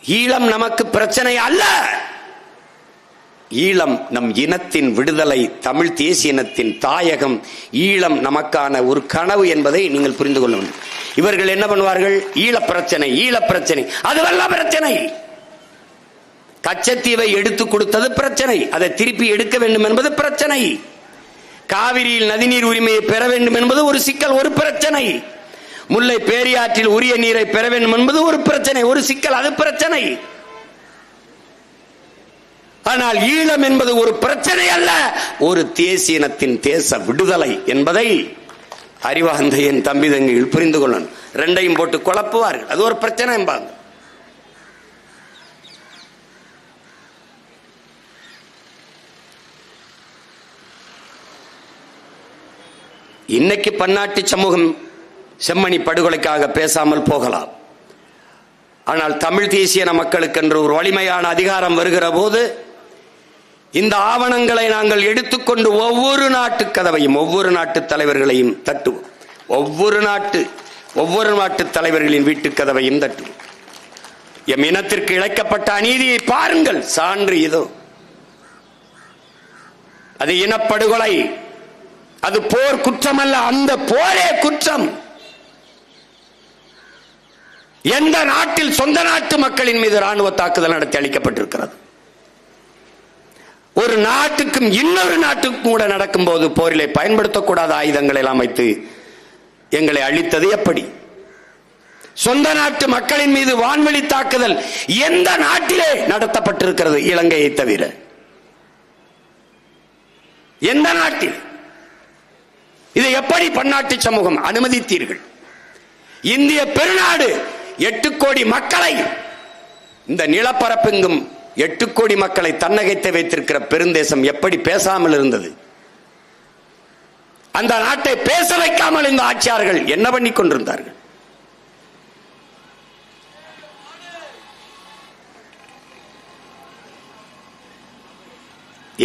ஈழம் நமக்கு பிரச்சனை அல்ல. ஈழம் நம் இனத்தின் விடுதலை, தமிழ் தேசிய இனத்தின் தாயகம். ஈழம் நமக்கான ஒரு கனவு என்பதை நீங்கள் புரிந்து கொள்ள வேண்டும். இவர்கள் என்ன பண்ணுவார்கள்? ஈழ பிரச்சனை, ஈழ பிரச்சனை, அதுவல்ல பிரச்சனை. கச்சத்தீவை எடுத்து கொடுத்தது பிரச்சனை, அதை திருப்பி எடுக்க வேண்டும் என்பது பிரச்சனை. காவிரியில் நதிநீர் உரிமையை பெற வேண்டும் என்பது ஒரு சிக்கல், ஒரு பிரச்சனை. முல்லை பேரியாற்றில் உரிய நீரை பெற வேண்டும் என்பது ஒரு பிரச்சனை, ஒரு சிக்கல், அது பிரச்சனை. ஆனால் ஈழம் என்பது ஒரு பிரச்சனை அல்ல, ஒரு தேசிய இனத்தின் தேச விடுதலை என்பதை அறிவார்ந்த என் தம்பி தங்கிகள் புரிந்து கொள்ளணும். ரெண்டையும் போட்டு குழப்புவார்கள். அது ஒரு பிரச்சனை என்பாங்க. இன்னைக்கு பன்னாட்டு சமூகம் செம்மணி படுகொலைக்காக பேசாமல் போகலாம். ஆனால் தமிழ் தேசிய மக்களுக்கென்று ஒரு வலிமையான அதிகாரம் வருகிற போது இந்த ஆவணங்களை நாங்கள் எடுத்துக்கொண்டு ஒவ்வொரு நாட்டு கதவையும் ஒவ்வொரு நாட்டு தலைவர்களையும் தட்டுவோம். ஒவ்வொரு நாட்டு தலைவர்களின் வீட்டு கதவையும் தட்டுவோம். எம் இனத்திற்கு இழைக்கப்பட்ட அநீதியை பாருங்கள். சான்று இதோ. அது இனப்படுகொலை. அது போர் குற்றம் அல்ல. அந்த போரே குற்றம். எந்த நாட்டில் சொந்த நாட்டு மக்களின் மீது ராணுவ தாக்குதல் நடத்தி அளிக்கப்பட்டிருக்கிறது? ஒரு நாட்டுக்கும் இன்னொரு நாட்டுக்கும் கூட நடக்கும் போது போரிலே பயன்படுத்தக்கூடாத ஆயுதங்களை எல்லாம் வைத்து எங்களை அழித்தது எப்படி? சொந்த நாட்டு மக்களின் மீது வான்வெளி தாக்குதல் எந்த நாட்டிலே நடத்தப்பட்டிருக்கிறது? இலங்கையை தவிர எந்த நாட்டில்? இதை எப்படி பன்னாட்டு சமூகம் அனுமதித்தீர்கள்? இந்திய பெருநாடு 8 கோடி மக்களை, இந்த நிலப்பரப்பெங்கும் 8 கோடி மக்களை தன்னகைத்து வைத்திருக்கிற பெருந்தேசம் எப்படி பேசாமல் இருந்தது? அந்த நாட்டை பேச வைக்காமல் இந்த ஆட்சியாளர்கள் என்ன பண்ணி கொண்டிருந்தார்கள்?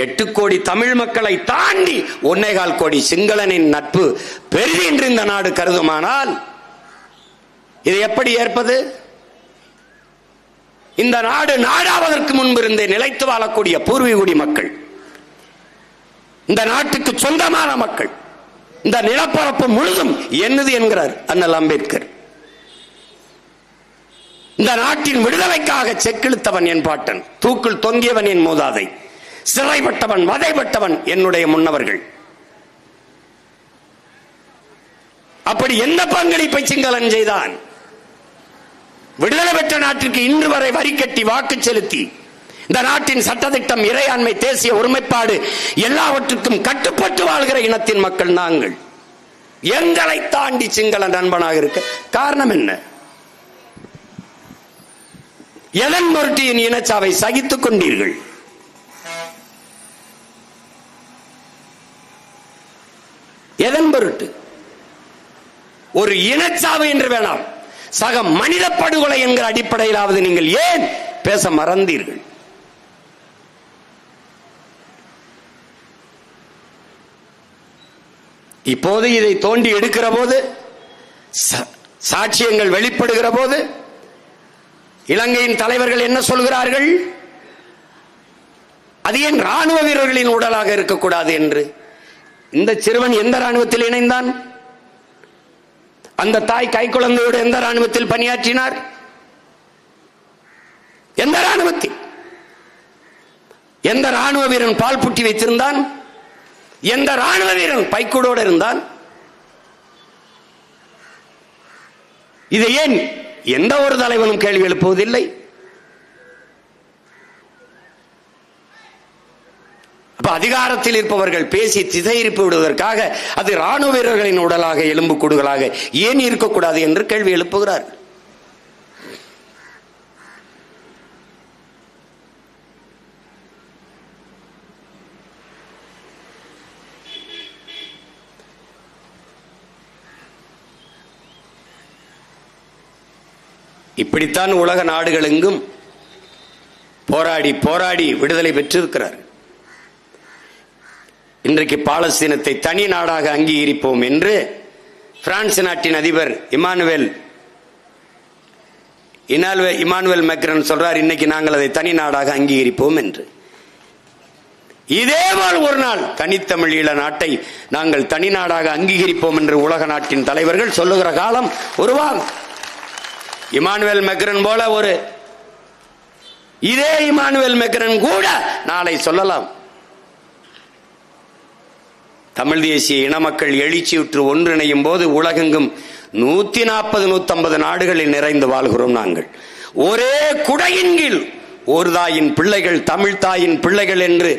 எட்டு கோடி தமிழ் மக்களை தாண்டி 1.25 கோடி சிங்களனின் நட்பு பெரிது என்று இந்த நாடு கருதுமானால் இதை எப்படி ஏற்பது? இந்த நாடு நாடாவதற்கு முன்பு இருந்தே நிலைத்து வாழக்கூடிய பூர்வீகுடி மக்கள், இந்த நாட்டுக்கு சொந்தமான மக்கள், இந்த நிலப்பரப்பு முழுதும் என்னது என்கிறார் அண்ணல் அம்பேத்கர். இந்த நாட்டின் விடுதலைக்காக செக்கிழுத்தவன் என் பாட்டன், தூக்கில் தொங்கியவன் என் மூதாதை, சிறைப்பட்டவன் வதைப்பட்டவன் என்னுடைய முன்னவர்கள். அப்படி எந்த பங்களிப்பை சிங்களன் செய்தான்? விடுதலை பெற்ற நாட்டிற்கு இன்று வரை வரி கட்டி வாக்கு செலுத்தி இந்த நாட்டின் சட்டத்திட்டம், இறையாண்மை, தேசிய ஒருமைப்பாடு எல்லாவற்றுக்கும் கட்டுப்பட்டு வாழ்கிற இனத்தின் மக்கள் நாங்கள். எங்களை தாண்டி சிங்கள நண்பனாக இருக்க காரணம் என்ன? எதன் பொருட்டு என் இனச்சாவை சகித்துக் கொண்டீர்கள்? எதன் பொருட்டு? ஒரு இனச்சாவு என்று வேணாம், சக மனித படுகொலை என்கிற அடிப்படையிலாவது நீங்கள் ஏன் பேச மறந்தீர்கள்? இப்போது இதை தோண்டி எடுக்கிற போது, சாட்சியங்கள் வெளிப்படுகிற போது இலங்கையின் தலைவர்கள் என்ன சொல்கிறார்கள்? அது ஏன் ராணுவ வீரர்களின் உடலாக இருக்கக்கூடாது என்று. இந்த சிறுவன் எந்த ராணுவத்தில் இணைந்தான்? அந்த தாய் கை குழந்தையோடு எந்த ராணுவத்தில் பணியாற்றினார்? எந்த ராணுவத்தில்? எந்த ராணுவ வீரன் பால் புட்டி வைத்திருந்தான்? எந்த ராணுவ வீரன் பைக்கூடோடு இருந்தான்? இதை ஏன் எந்த ஒரு தலைவனும் கேள்வி எழுப்புவதில்லை? அதிகாரத்தில் இருப்பவர்கள் பேசி திசையிருப்பு விடுவதற்காக அது ராணுவ வீரர்களின் உடலாக, எலும்பு கூடுகளாக ஏன் இருக்கக்கூடாது என்று கேள்வி எழுப்புகிறார். இப்படித்தான் உலக நாடுகள் எங்கும் போராடி போராடி விடுதலை பெற்றிருக்கிறார். இன்றைக்கு பாலஸ்தீனத்தை தனி நாடாக அங்கீகரிப்போம் என்று பிரான்ஸ் நாட்டின் அதிபர் இமானுவேல் மேக்ரான் சொல்றார். இன்னைக்கு நாங்கள் அதை தனி நாடாக அங்கீகரிப்போம் என்று. இதேபோல் ஒரு நாள் தனித்தமிழ் ஈழ நாட்டை நாங்கள் தனி நாடாக அங்கீகரிப்போம் என்று உலக நாட்டின் தலைவர்கள் சொல்லுகிற காலம் உருவாகும். இமானுவேல் மேக்ரான் போல இதே இமானுவேல் மேக்ரான் கூட நாளை சொல்லலாம், தமிழ் தேசிய இன மக்கள் எழுச்சியுற்று ஒன்றிணையும் போது உலகெங்கும் 140-150 நாடுகளில் நிறைந்து வாழ்கிறோம் நாங்கள். ஒரே குடையின் கீழ் ஒரு தாயின் பிள்ளைகள், தமிழ் தாயின் பிள்ளைகள் என்று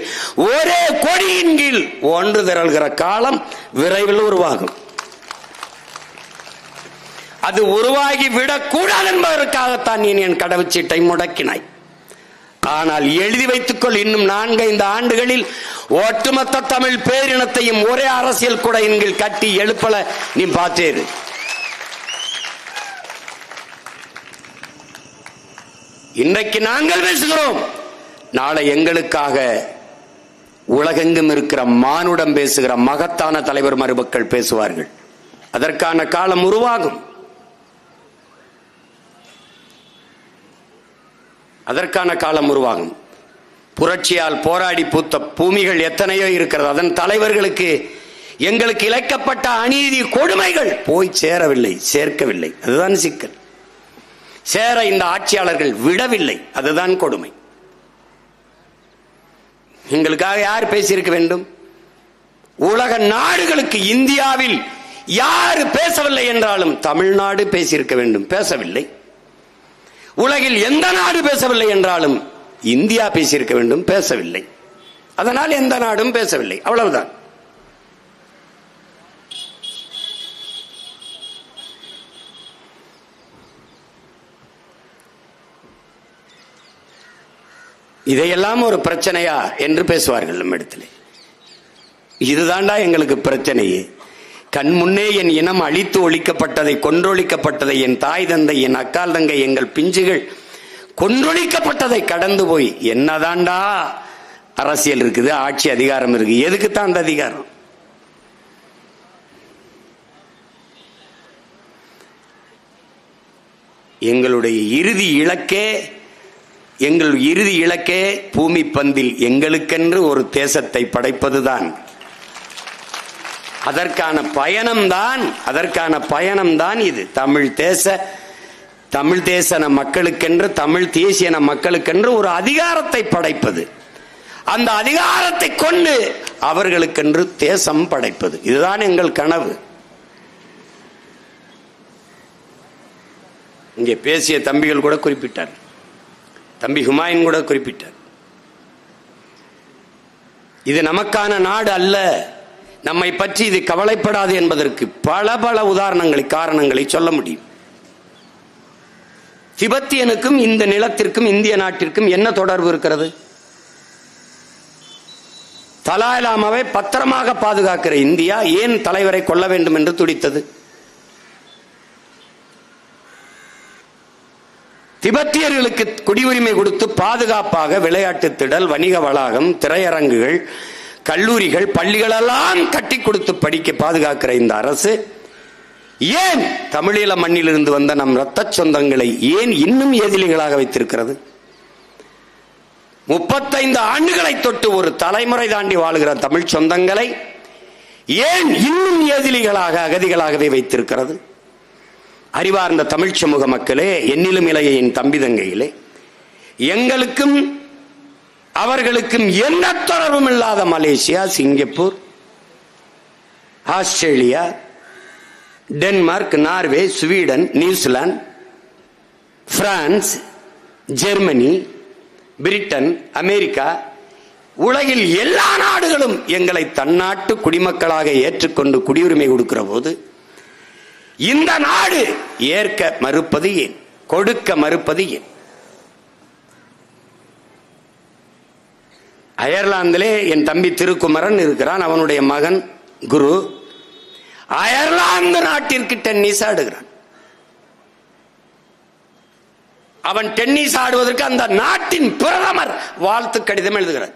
ஒரே கொடியின் கீழ் ஒன்று திரள்கிற காலம் விரைவில் உருவாகும். அது உருவாகி விடக்கூடாது என்பதற்காகத்தான் நீ என் கடவுச்சீட்டை முடக்கினாய். ஆனால் எழுதி வைத்துக்கொள், இன்னும் 4-5 ஆண்டுகளில் ஒட்டுமொத்த தமிழ் பேரினத்தையும் ஒரே அரசியல் கூட எங்கள் கட்டி எழுப்பல நீ பார்த்தேரு. இன்றைக்கு நாங்கள் பேசுகிறோம், நாளை எங்களுக்காக உலகெங்கும் இருக்கிற மானுடம் பேசுகிற மகத்தான தலைவர் மருமக்கள் பேசுவார்கள். அதற்கான காலம் உருவாகும். அதற்கான காலம் உருவாகும். புரட்சியால் போராடி பூத்த பூமிகள் எத்தனையோ இருக்கிறது. அதன் தலைவர்களுக்கு எங்களுக்கு இழைக்கப்பட்ட அநீதி கொடுமைகள் போய் சேரவில்லை, சேர்க்கவில்லை. அதுதான் சிக்கல். சேர இந்த ஆட்சியாளர்கள் விடவில்லை, அதுதான் கொடுமை. எங்களுக்காக யார் பேசியிருக்க வேண்டும்? உலக நாடுகளுக்கு இந்தியாவில் யார் பேசவில்லை என்றாலும் தமிழ்நாடு பேசியிருக்க வேண்டும், பேசவில்லை. உலகில் எந்த நாடு பேசவில்லை என்றாலும் இந்தியா பேசியிருக்க வேண்டும், பேசவில்லை. அதனால் எந்த நாடும் பேசவில்லை, அவ்வளவுதான். இதையெல்லாம் ஒரு பிரச்சனையா என்று பேசுவார்கள் நம்மிடத்தில். இதுதாண்டா எங்களுக்கு பிரச்சனையே. கண் முன்னே என் இனம் அழித்து ஒழிக்கப்பட்டதை, கொன்றொழிக்கப்பட்டதை, என் தாய் தந்தை, என் அக்கால் தங்கை, எங்கள் பிஞ்சுகள் கொன்றொழிக்கப்பட்டதை கடந்து போய் என்னதாண்டா அரசியல் இருக்குது, ஆட்சி அதிகாரம் இருக்கு? எதுக்குத்தான் அந்த அதிகாரம்? எங்களுடைய இறுதி இலக்கே பூமி பந்தில் எங்களுக்கென்று ஒரு தேசத்தை படைப்பதுதான். அதற்கான பயணம்தான் இது. தமிழ் தேச மக்களுக்கென்று, தமிழ் தேசிய மக்களுக்கென்று ஒரு அதிகாரத்தை படைப்பது, அந்த அதிகாரத்தை கொண்டு அவர்களுக்கென்று தேசம் படைப்பது, இதுதான் எங்கள் கனவு. இங்கே பேசிய தம்பிகள் கூட குறிப்பிட்டார், தம்பி ஹுமாயூன் கூட குறிப்பிட்டார், இது நமக்கான நாடு அல்ல, நம்மை பற்றி இது கவலைப்படாது என்பதற்கு பல உதாரணங்களை, காரணங்களை சொல்ல முடியும். திபெத்தியனுக்கும் இந்த நிலத்திற்கும் இந்திய நாட்டிற்கும் என்ன தொடர்பு இருக்கிறது? தலாய் லாமாவை பத்திரமாக பாதுகாக்கிற இந்தியா ஏன் தலைவரை கொல்ல வேண்டும் என்று துடித்தது? திபெத்தியர்களுக்கு குடியுரிமை கொடுத்து பாதுகாப்பாக விளையாட்டு திடல், வணிக வளாகம், திரையரங்குகள், கல்லூரிகள், பள்ளிகள் எல்லாம் கட்டி கொடுத்து படிக்க பாதுகாக்கிற இந்த அரசு ஏன் தமிழீழ மண்ணிலிருந்து வந்த நம் இரத்த சொந்தங்களை ஏன் இன்னும் ஏதிலிகளாக வைத்திருக்கிறது? 35 ஆண்டுகளை தொட்டு ஒரு தலைமுறை தாண்டி வாழுகிற தமிழ் சொந்தங்களை ஏன் இன்னும் ஏதிலிகளாக, அகதிகளாகவே வைத்திருக்கிறது? அறிவார்ந்த தமிழ் சமூக மக்களே, என்னிலும் இளைய என் தம்பி தங்கையிலே, எங்களுக்கும் அவர்களுக்கும் எந்த தொடர்பும் இல்லாத Malaysia, Singapore, Australia, Denmark, Norway, Sweden, New Zealand, France, Germany, Britain, America, உலகில் எல்லா நாடுகளும் எங்களை தன்னாட்டு குடிமக்களாக ஏற்றுக்கொண்டு குடியுரிமை கொடுக்கிற போது இந்த நாடு ஏற்க மறுப்பது ஏன்? கொடுக்க மறுப்பது ஏன்? அயர்லாந்திலே என் தம்பி திருக்குமரன் இருக்கிறான், அவனுடைய மகன் குரு அயர்லாந்து நாட்டிற்கு டென்னிஸ் ஆடுகிறான். அவன் டென்னிஸ் ஆடுவதற்கு அந்த நாட்டின் பிரதமர் வாழ்த்து கடிதம் எழுதுகிறார்.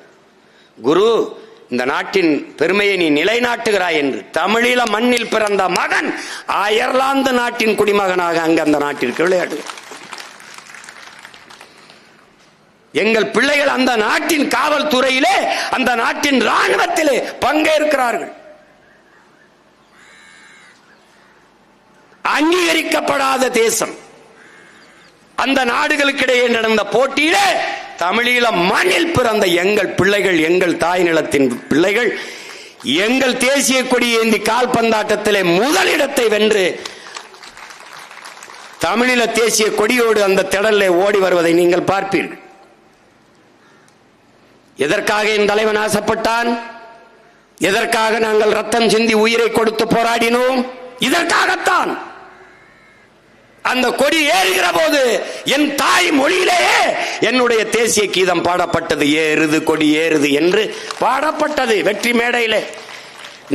குரு, இந்த நாட்டின் பெருமையை நீ நிலைநாட்டுகிறாய் என்று. தமிழீழ மண்ணில் பிறந்த மகன் அயர்லாந்து நாட்டின் குடிமகனாக அங்கு அந்த நாட்டிற்கு விளையாடுகிறார். எங்கள் பிள்ளைகள் அந்த நாட்டின் காவல்துறையிலே, அந்த நாட்டின் ராணுவத்திலே பங்கேற்கிறார்கள். அங்கீகரிக்கப்படாத தேசம். அந்த நாடுகளுக்கிடையே நடந்த போட்டியிலே தமிழீழ மண்ணில் பிறந்த எங்கள் பிள்ளைகள், எங்கள் தாய் நிலத்தின் பிள்ளைகள், எங்கள் தேசிய கொடி ஏந்தி கால்பந்தாட்டத்திலே முதலிடத்தை வென்று தமிழீழ தேசிய கொடியோடு அந்த திடலிலே ஓடி வருவதை நீங்கள் பார்ப்பீர்கள். எதற்காக என் தலைவன் ஆசைப்பட்டான்? எதற்காக நாங்கள் ரத்தம் சிந்தி உயிரை கொடுத்து போராடினோம்? இதற்காகத்தான். அந்த கொடி ஏறுகிற போது என் தாய் மொழியிலேயே என்னுடைய தேசிய கீதம் பாடப்பட்டது. ஏறுது கொடி ஏறுது என்று பாடப்பட்டது வெற்றி மேடையிலே.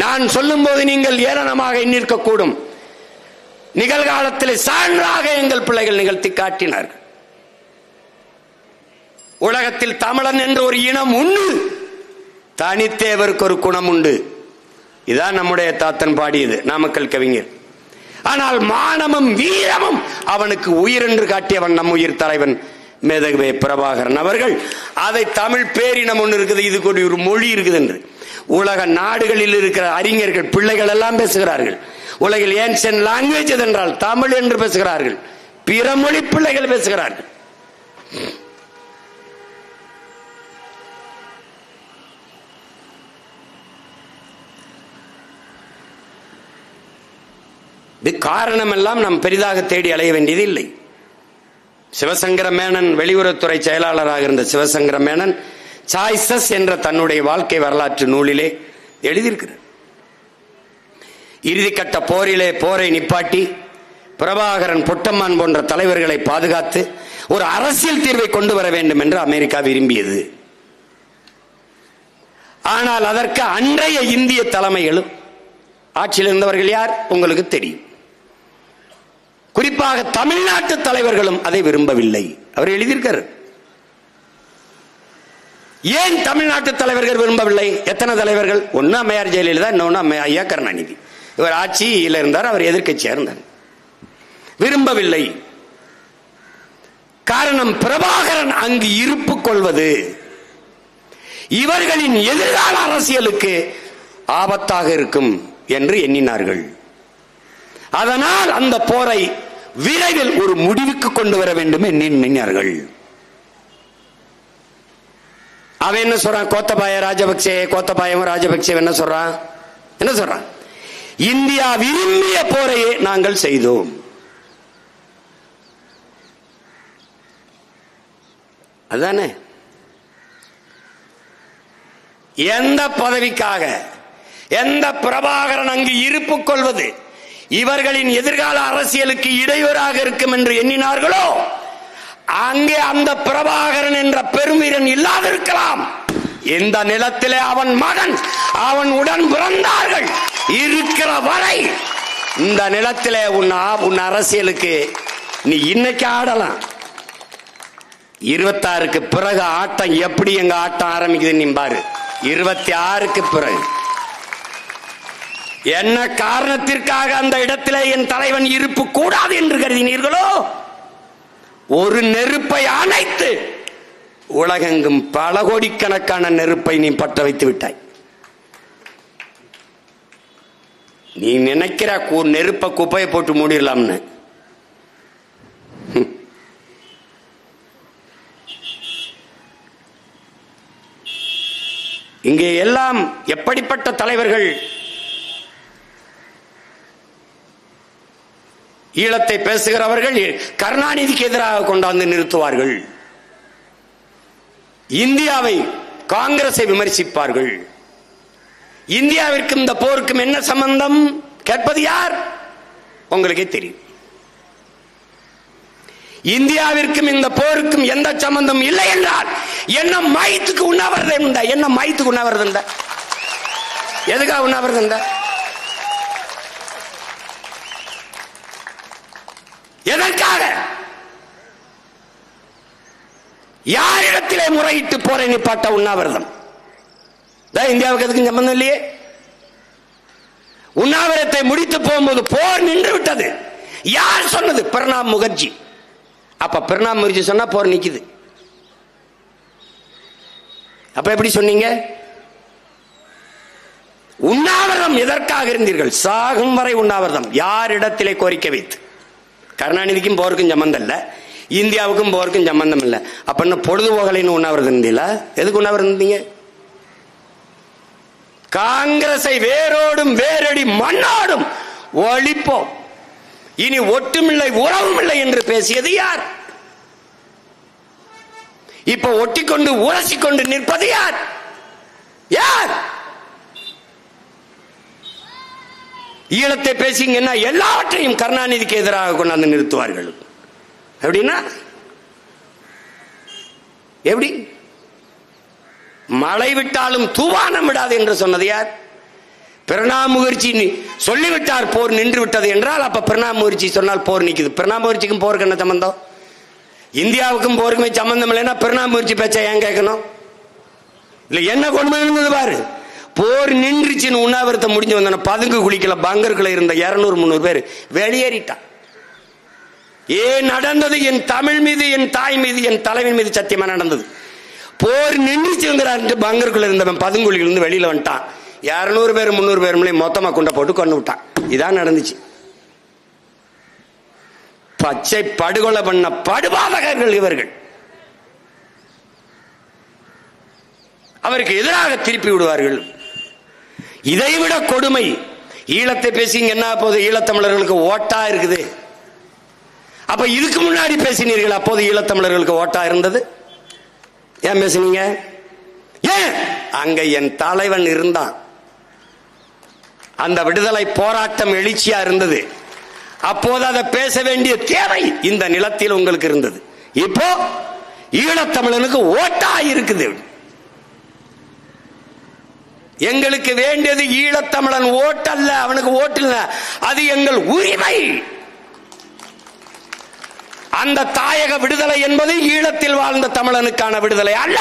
நான் சொல்லும் போது நீங்கள் ஏளனமாக எண்ணிருக்கக்கூடும். நிகழ்காலத்தில் சான்றாக எங்கள் பிள்ளைகள் நிகழ்த்தி காட்டினார்கள். உலகத்தில் தமிழன் என்று ஒரு இனம் உண்டு, தனித்தேவருக்கு ஒரு குணம் உண்டு. இதான் நம்முடைய தாத்தன் பாடியது, நாமக்கல் கவிஞர். ஆனால் மானமும் வீரமும் அவனுக்கு உயிர் என்று காட்டியவன் நம் உயிர் தலைவன் மேதகவே பிரபாகரன் அவர்கள். அதை தமிழ் பேரினம் ஒன்று இருக்குது, இது ஒரு மொழி இருக்குது என்று உலக நாடுகளில் இருக்கிற அறிஞர்கள் பிள்ளைகள் எல்லாம் பேசுகிறார்கள். உலகில் ஏன்ஷியன்ட் லாங்குவேஜ் என்றால் தமிழ் என்று பேசுகிறார்கள். பிற மொழி பிள்ளைகள் பேசுகிறார்கள். இது காரணம் எல்லாம் நாம் பெரிதாக தேடி அலைய வேண்டியது இல்லை. சிவசங்கர மேனன், வெளியுறவுத்துறை செயலாளராக இருந்த சிவசங்கர மேனன் சாய்ஸஸ் என்ற தன்னுடைய வாழ்க்கை வரலாற்று நூலிலே எழுதியிருக்கிறார். இறுதிக்கட்ட போரிலே போரை நிப்பாட்டி பிரபாகரன், பொட்டம்மான் போன்ற தலைவர்களை பாதுகாத்து ஒரு அரசியல் தீர்வை கொண்டு வர வேண்டும் என்று அமெரிக்கா விரும்பியது. ஆனால் அதற்கு அன்றைய இந்திய தலைமைகளும் ஆட்சியில் இருந்தவர்கள் யார் உங்களுக்கு தெரியும். குறிப்பாக தமிழ்நாட்டு தலைவர்களும் அதை விரும்பவில்லை. அவர் எழுதியிருக்கார். ஏன் தமிழ்நாட்டு தலைவர்கள் விரும்பவில்லை? எத்தனை தலைவர்கள்? ஒன்னு அம்மையார் ஜெயலலிதா, இன்னொன்னு ஐயா கருணாநிதி. இவர் ஆட்சியில் இருந்தார், அவர் எதிர்க்கட்சியா இருந்தார். விரும்பவில்லை. காரணம், பிரபாகரன் அங்கு இருப்பு கொள்வது இவர்களின் எதிர்கால அரசியலுக்கு ஆபத்தாக இருக்கும் என்று எண்ணினார்கள். அதனால் அந்த போரை விரைவில் ஒரு முடிவுக்கு கொண்டு வர வேண்டும் என்று எண்ணினார்கள். அவன் என்ன சொல்றான்? கோத்தபாய ராஜபக்சே, கோத்தபாயம் ராஜபக்சே என்ன சொல்றான்? என்ன சொல்றான்? இந்தியா விரும்பிய போரையே நாங்கள் செய்தோம். அதானே? எந்த பதவிக்காக, எந்த பிரபாகரன் அங்கு இருப்பு கொள்வது இவர்களின் எதிர்கால அரசியலுக்கு இடையூறாக இருக்கும் என்று எண்ணினார்களோ, அங்கே அந்த பிரபாகரன் என்ற பெருவீரன் இல்லாதிருக்கலாம். இந்த நிலத்திலே அவன் மகன், அவன் உடன் பிறந்தார்கள் இருக்கிற வரை இந்த நிலத்திலே உன் அரசியலுக்கு நீ இன்னைக்கு ஆடலாம். 26க்கு பிறகு ஆட்டம் எப்படி எங்க ஆட்டம் ஆரம்பிக்குது நீ பாரு. 26க்கு பிறகு என்ன காரணத்திற்காக அந்த இடத்திலே என் தலைவன் இருப்பு கூடாது என்று கருதினீர்களோ, ஒரு நெருப்பை அணைத்து உலகெங்கும் பல கோடிக்கணக்கான நெருப்பை நீ பற்ற வைத்து விட்டாய். நீ நினைக்கிற நெருப்பை குப்பையை போட்டு மூடிடலாம்னு. இங்கே எல்லாம் எப்படிப்பட்ட தலைவர்கள் ஈழத்தை பேசுகிறவர்கள் கருணாநிதிக்கு எதிராக கொண்டாந்து நிறுத்துவார்கள். இந்தியாவை, காங்கிரஸை விமர்சிப்பார்கள். இந்தியாவிற்கும் இந்த போருக்கும் என்ன சம்பந்தம் கேட்பது யார்? உங்களுக்கே தெரியும். இந்தியாவிற்கும் இந்த போருக்கும் எந்த சம்பந்தம் இல்லை என்றால் என்ன மயத்துக்கு உண்ணாவிரதம் உண்டா? என்ன மயத்துக்கு உண்ணாவிரதம் உண்டா? எதுக்காக உண்ணாவிரதம் உண்டா? எதற்காக? யாரிடத்திலே முறையிட்டு போரை நிப்பாட்ட உண்ணாவிரதம்? இந்தியாவுக்கு எதுக்கும் சம்பந்தம் இல்லையே. உண்ணாவிரத்தை முடித்து போகும்போது போர் நின்று விட்டது. யார் சொன்னது? பிரணாப் முகர்ஜி. அப்ப பிரணாப் முகர்ஜி சொன்னா போர் நிக்குது. அப்ப எப்படி சொன்னீங்க? உண்ணாவிரதம் எதற்காக இருந்தீர்கள்? சாகும் வரை உண்ணாவிரதம். யாரிடத்திலே கோரிக்கை வைத்து? கருணாநிதிக்கும் போருக்கும் சம்பந்தம் இல்ல, இந்தியாவுக்கும் போருக்கும் சம்பந்தம் இல்ல. அப்ப என்ன பொழுதுபோகலைன்னு உண்ணாவிரதம் இருந்தீங்களா? எதுக்கு உண்ணாவிரதம் இருந்தீங்க? காங்கிரஸை வேரோடும் வேரடி மண்ணோடும் ஒழிப்போம், இனி ஒட்டுமில்லை உறவுமில்லை என்று பேசியது யார்? இப்ப ஒட்டிக்கொண்டு உரசிக்கொண்டு நிற்பது யார்? யார்? ஈழத்தை பேசிங்கன்னா எல்லாவற்றையும் கருணாநிதிக்கு எதிராக கொண்டாந்து நிறுத்துவார்கள். எப்படின்னா எப்படி? மழை விட்டாலும் தூவானம் விடாது என்று சொன்னது யார்? பிரணாப் முகர்ஜி சொல்லிவிட்டார் போர் நின்று விட்டது என்றால் அப்ப பிரணாப் முகர்ஜி சொன்னால் போர் நிற்குது. பிரணாப் முகர்ஜிக்கும் போருக்கு என்ன சம்பந்தம்? இந்தியாவுக்கும் போருக்குமே சம்பந்தம் இல்லைன்னா பிரணாப் முகர்ஜி பேச்ச ஏன் கேட்கணும்? இல்ல என்ன கொண்டு இருந்தது பாரு. போர் நின்றுச்சுன்னு உண்ணாவிரத்தை முடிஞ்சு வந்த பதுங்கு குளிக்கல பங்கருக்குள்ள இருந்த 200-300 பேர் வெளியேறிட்டான். ஏன் நடந்தது? என் தமிழ் மீது, என் தாய் மீது, என் தலைவன் மீது சத்தியமா நடந்தது. போர் நின்றுச்சுங்கிறாரு பங்கருக்குள்ள இருந்தவன் பதுங்குழியில இருந்து வெளியில வந்துட்டான். 200 பேர் 300 பேர் மொத்தமா கொண்ட போட்டு கொண்டு விட்டான். இதான் நடந்துச்சு. பச்சை படுகொலை பண்ண படுபாதகர்கள் இவர்கள். அவருக்கு எதிராக திருப்பி விடுவார்கள். இதைவிட கொடுமை. ஈழத்தை பேசிங்க என்ன போது? ஈழத்தமிழர்களுக்கு ஓட்டா இருக்குது. அப்ப இதுக்கு முன்னாடி பேசினீர்கள், அப்போது ஈழத்தமிழர்களுக்கு ஓட்டா இருந்தது. ஏன் பேசுனீங்க? ஏன்? அங்க என் தலைவன் இருந்தான். அந்த விடுதலை போராட்டம் எழுச்சியா இருந்தது. அப்போது அதை பேச வேண்டிய தேவை இந்த நிலத்தில் உங்களுக்கு இருந்தது. இப்போ ஈழத்தமிழனுக்கு ஓட்டா இருக்குது. எங்களுக்கு வேண்டியது ஈழத்தமிழன் ஓட்டல்ல, அவனுக்கு ஓட்டு இல்ல, அது எங்கள் உரிமை. அந்த தாயக விடுதலை என்பது ஈழத்தில் வாழ்ந்த தமிழனுக்கான விடுதலை அல்ல,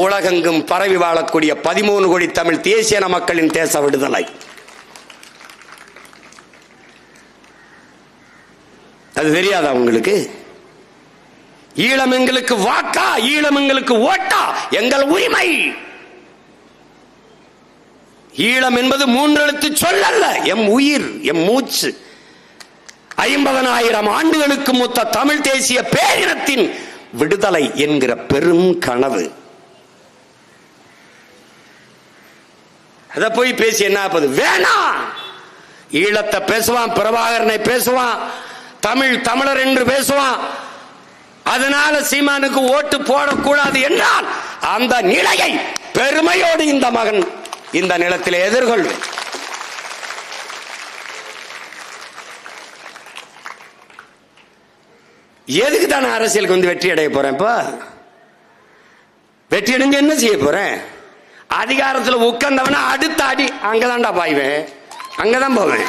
உலகெங்கும் பரவி வாழக்கூடிய 13 கோடி தமிழ் தேசிய மக்களின் தேச விடுதலை. அது தெரியாதா உங்களுக்கு? ஈழம் எங்களுக்கு வாக்கா, ஈழம் எங்களுக்கு ஓட்டா, எங்கள் உரிமை. ஈழம் என்பது 3 எழுத்து சொல்லல்ல, எம் உயிர், எம் மூச்சு. 50,000 ஆண்டுகளுக்கு மூத்த தமிழ் தேசிய பேரினத்தின் விடுதலை என்கிற பெரும் கனவு. அத போய் பேசி என்ன ஆகுது? வேணாம். ஈழத்தை பேசுவான், பிரபாகரனை பேசுவான், தமிழர் என்று பேசுவான். அதனால சீமானுக்கு ஓட்டு போடக்கூடாது என்றால் அந்த நிலையை பெருமையோடு இந்த மகன் இந்த நிலத்தில் எதிர்கொள்வேன். எதுக்கு தான் அரசியலுக்கு வந்து வெற்றி அடைய போறேன்? இப்ப வெற்றி அடைஞ்சு என்ன செய்ய போறேன்? அதிகாரத்தில் உட்கார்ந்தவன அடுத்த அடி அங்கதான்டா பாய்வேன், அங்கதான் போவேன்.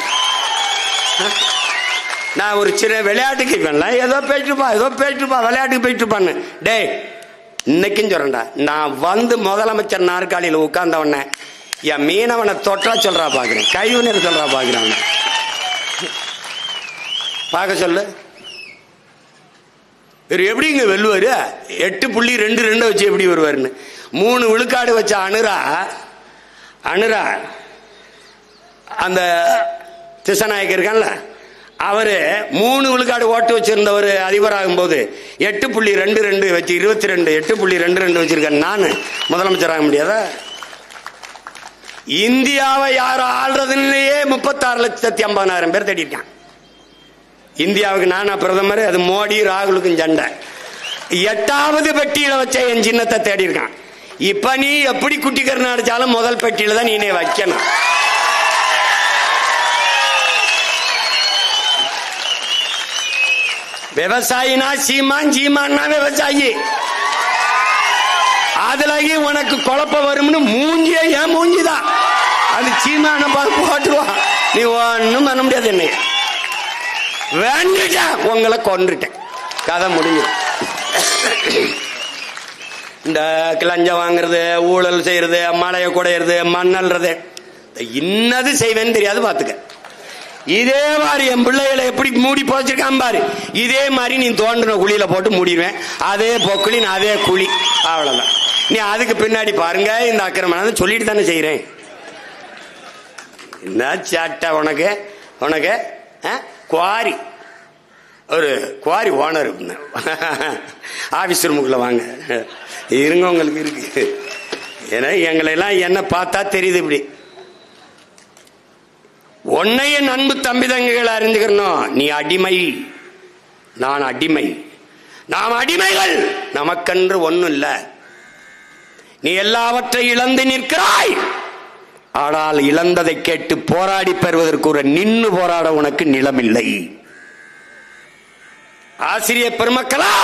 நான் ஒரு சின்ன விளையாட்டுக்கு ஏதோ போயிட்டுப்பா விளையாட்டுக்கு போயிட்டுப்பான்னு. டே இன்னைக்கும் சொல்றேன்டா, நான் வந்து முதலமைச்சர் நாற்காலியில் உட்கார்ந்தவன என் மீனவனை தொற்றா சொல்றா பாக்குறேன், கைவினர் சொல்றா பாக்குறாங்க. பார்க்க சொல்லு. இவர் எப்படிங்க வெல்லுவாரு? 8.22 வச்சு எப்படி வருவாருன்னு 3 விழுக்காடு வச்ச அனுரா அந்த திசநாயக்க இருக்கான்ல, அவரு 3 விழுக்காடு ஓட்டு வச்சிருந்தவர் அதிபராகும் போது 8.22 வச்சு 22 8.22 வச்சிருக்கேன். நான் முதலமைச்சர் ஆக முடியாதா? இந்தியாவை யாரும் ஆள்றதுலயே 36,50,000 பேர் தேடிருக்கான். இந்தியாவுக்கு நானா பிரதமர், அது மோடி ராகுலுக்கும் சண்டை. 8வது பெட்டியில வச்ச என் சின்னத்தை தேடி இருக்கான். இப்ப நீ எப்படி குட்டி கருணை அடிச்சாலும் முதல் பெட்டியில தான் நீனே வைக்கணும். விவசாயினா சீமான், சீமான்னா விவசாயி. அதுலயே உனக்கு குழப்பம் வரும்னு மூஞ்சியே ஏன் மூஞ்சிதான் அது சீமான போட்டுருவான். நீ ஒன்னும் பண்ண முடியாது. என்னைய வேண்டுட்டேன், உங்களை கொன்றுட்டேன், கதை முடிஞ்சு. இந்த லஞ்சம் வாங்குறது, ஊழல் செய்யறது, மழையை குடையிறது, மண்ணல்றது, இன்னது செய்வேன்னு தெரியாது பாத்துக்க. இதே மாதிரி என் பிள்ளைகளை எப்படி மூடி போச்சிருக்கான் பாரு, இதே மாதிரி நீ தோண்டின குழியில போட்டு மூடிடுவேன். அதே பொக்குழி, அதே குழி, அவ்வளவுதான். நீ அதுக்கு பின்னாடி பாருங்க இந்த அக்கிரமம் சொல்லிட்டு தானே செய்யறேன். என்ன சாட்டை உனக்கு உனக்கு குவாரி, ஒரு குவாரி ஓனர் ஆபீஸ் ரூமுக்குள்ள வாங்க இருங்க, உங்களுக்கு இருக்கு. ஏன்னா எங்களை எல்லாம் என்ன பார்த்தா தெரியுது. இப்படி உன்னைய அன்பு தம்பி தங்கைகளை அறிஞ்சுக்கணும். நீ அடிமை, நான் அடிமை, நாம் அடிமைகள். நமக்கென்று ஒன்னும் இல்ல. நீ எல்லாவற்றை இழந்து நிற்கிறாய். ஆனால் இழந்ததை கேட்டு போராடி பெறுவதற்கு ஒரு நின்னு போராட உனக்கு நிலம் இல்லை. ஆசிரியர் பெருமக்களா,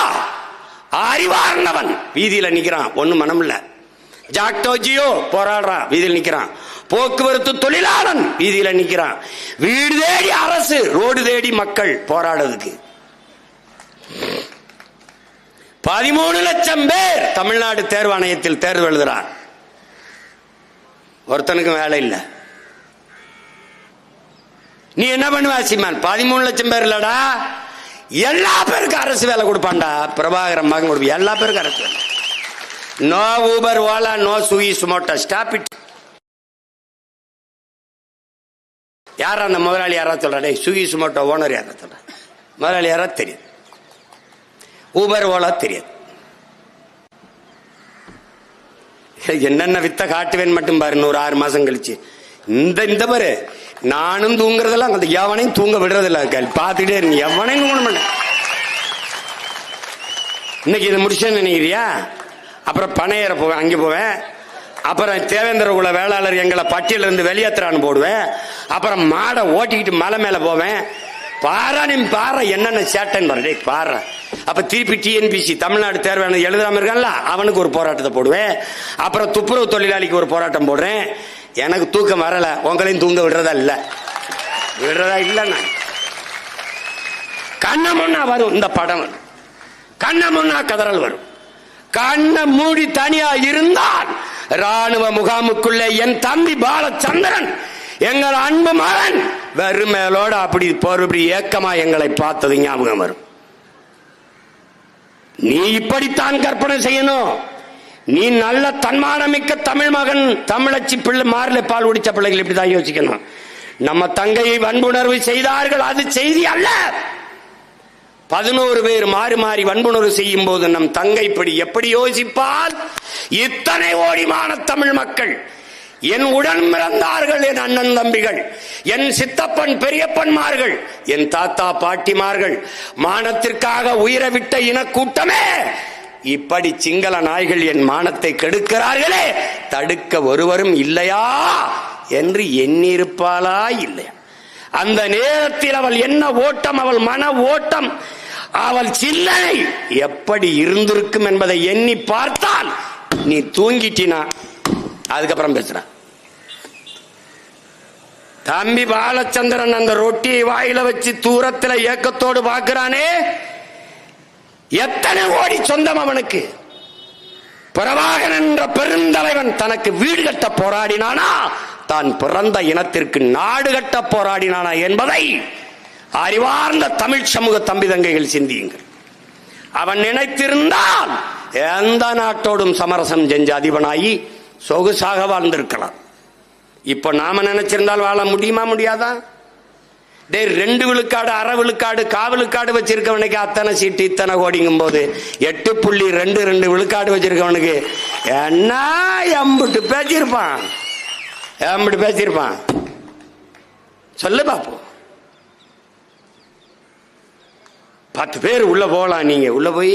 அறிவார்ந்தவன் வீதியில நிக்கிறான், ஒண்ணு மனம் இல்ல. ஜாக்டோஜியோ போராடுறான், வீதியில் நிக்கிறான். போக்குவரத்து தொழிலாளன் வீதியில நிக்கிறான். வீடு தேடி அரசு, ரோடு தேடி மக்கள் போராடுறதுக்கு 13 லட்சம் பேர் தமிழ்நாடு தேர்வு ஆணையத்தில் தேர்வு எழுதுறான். ஒருத்தனுக்கு வேலை இல்லை. நீ என்ன பண்ணுவ சீமான்? 13 லட்சம் பேர் இல்லடா, எல்லா பேருக்கும் அரசு வேலை கொடுப்பான்டா. பிரபாகரன் மகன் கொடுப்ப எல்லா பேருக்கும் அரசு வேலை. No Uber, Ola, no Swiggy, Zomato, stop it. யாரா அந்த முதலாளி? யாரா சொல்ற? சுகி சுமோட்டோ ஓனர் யாரா சொல்ற? முதலாளி யாரா தெரியும். ஊபர் ஓலா தெரியாது. என்னென்ன வித்த காட்டுவேன் மட்டும் பாரு. 6 மாசம் கழிச்சு இந்த பாரு, நானும் தூங்குறதெல்லாம் அந்த எவனையும் தூங்க விடுறதில்ல. பார்த்துக்கிட்டே இருக்கு, எவனையும் தூங்க மாட்டேன். இன்னைக்கு இதை முடிச்சேன்னு நினைக்கிறியா? அப்புறம் பனையேற போவேன், அங்கே போவேன். அப்புறம் தேவேந்திர குல வேளாளர் எங்களை பட்டியல இருந்து வெளியேற்றான்னு போடுவேன். அப்புறம் மாடை ஓட்டிக்கிட்டு மலை மேல போவேன். பாரா நீ பாரு என்னென்ன சேட்டன் பாரு பாரு. அப்ப திருப்பி டிஎன்பிசி தமிழ்நாடு தேர்வு எழுதாம இருக்கான்ல, அவனுக்கு ஒரு போராட்டத்தை போடுவேன். அப்புறம் துப்புரவு தொழிலாளிக்கு ஒரு போராட்டம் போடுறேன். எனக்கு தூக்கம் வரல, உங்களையும் தூங்க விடுறதா இல்ல, விடுறதா இல்ல. நான் கண்ண முன்னா வரும் இந்த படம், கண்ண முன்னா கதறல் வரும். கண்ணை மூடி தனியா இருந்தால் ராணுவ முகாமுக்குள்ளே என் தம்பி பாலச்சந்திரன், எங்கள் அன்பு மகன் வெறுமேலோட அப்படி போறபடி ஏக்கமா எங்களை பார்த்தது ஞாபகம் வரும். நீ இப்படித்தான் கற்பனை செய்யணும். நீ நல்ல தன்மானமிக்க தமிழ் மகன், தமிழச்சி பிள்ளை, மார்ல பால் குடிச்ச பிள்ளைகள் இப்படிதான் யோசிக்கணும். நம்ம தங்கையை வன்புணர்வு செய்தார்கள், அது செய்தி அல்ல. 11 பேர் மாறி மாறி வன்புணர்வு செய்யும் போது நம் தங்கை எப்படி யோசிப்பால்? இத்தனை ஓடிமான தமிழ் மக்கள், என் உடன் பிறந்தார்கள், என் அண்ணன் தம்பிகள், என் சித்தப்பன் பெரியப்பன்மார்கள், என் தாத்தா பாட்டிமார்கள், மானத்திற்காக உயிரை விட்ட இனக்கூட்டமே, இப்படி சிங்கள நாய்கள் என் மானத்தை கெடுக்கிறார்களே, தடுக்க ஒருவரும் இல்லையா என்று எண்ணிருப்பாளா இல்லையா? அந்த நேரத்தில் அவள் என்ன ஓட்டம், அவள் மன ஓட்டம், அவள் சில்லறை எப்படி இருந்திருக்கும் என்பதை எண்ணி பார்த்தால் நீ தூங்கிட்டினா அதுக்கப்புறம் பேசுற. தம்பி பாலச்சந்திரன் அந்த ரொட்டியை வாயில வச்சு தூரத்தில் ஏக்கத்தோடு பார்க்கிறானே, எத்தனை கோடி சொந்தம் அவனுக்கு. பிரபாகரன் என்ற பெருந்தலைவன் தனக்கு வீடு கட்ட போராடினானா, தான் பிறந்த இனத்திற்கு நாடு கட்ட போராடினானா என்பதை அறிவார்ந்த தமிழ் சமூக தம்பி தங்கைகள் சிந்தியுங்கள். அவன் நினைத்திருந்தால் எந்த நாட்டோடும் சமரசம் செஞ்ச அதிபனாகி சொகுசாக வாழ்ந்திருக்கலாம். இப்ப நாம நினைச்சிருந்தால் வாழ முடியுமா? முடியாதா? 2 விழுக்காடு, அரை விழுக்காடு, காவலுக்காடு வச்சிருக்கவனுக்கு அத்தனை சீட்டு இத்தனை கோடிங்கும் போது 8.22 விழுக்காடு வச்சிருக்கவனுக்கு என்ன எம்பிட்டு பேசியிருப்பான்? எம்பிட்டு பேசியிருப்பான் சொல்லு பாப்போம். 10 பேர் உள்ள போகலாம். நீங்க உள்ள போய்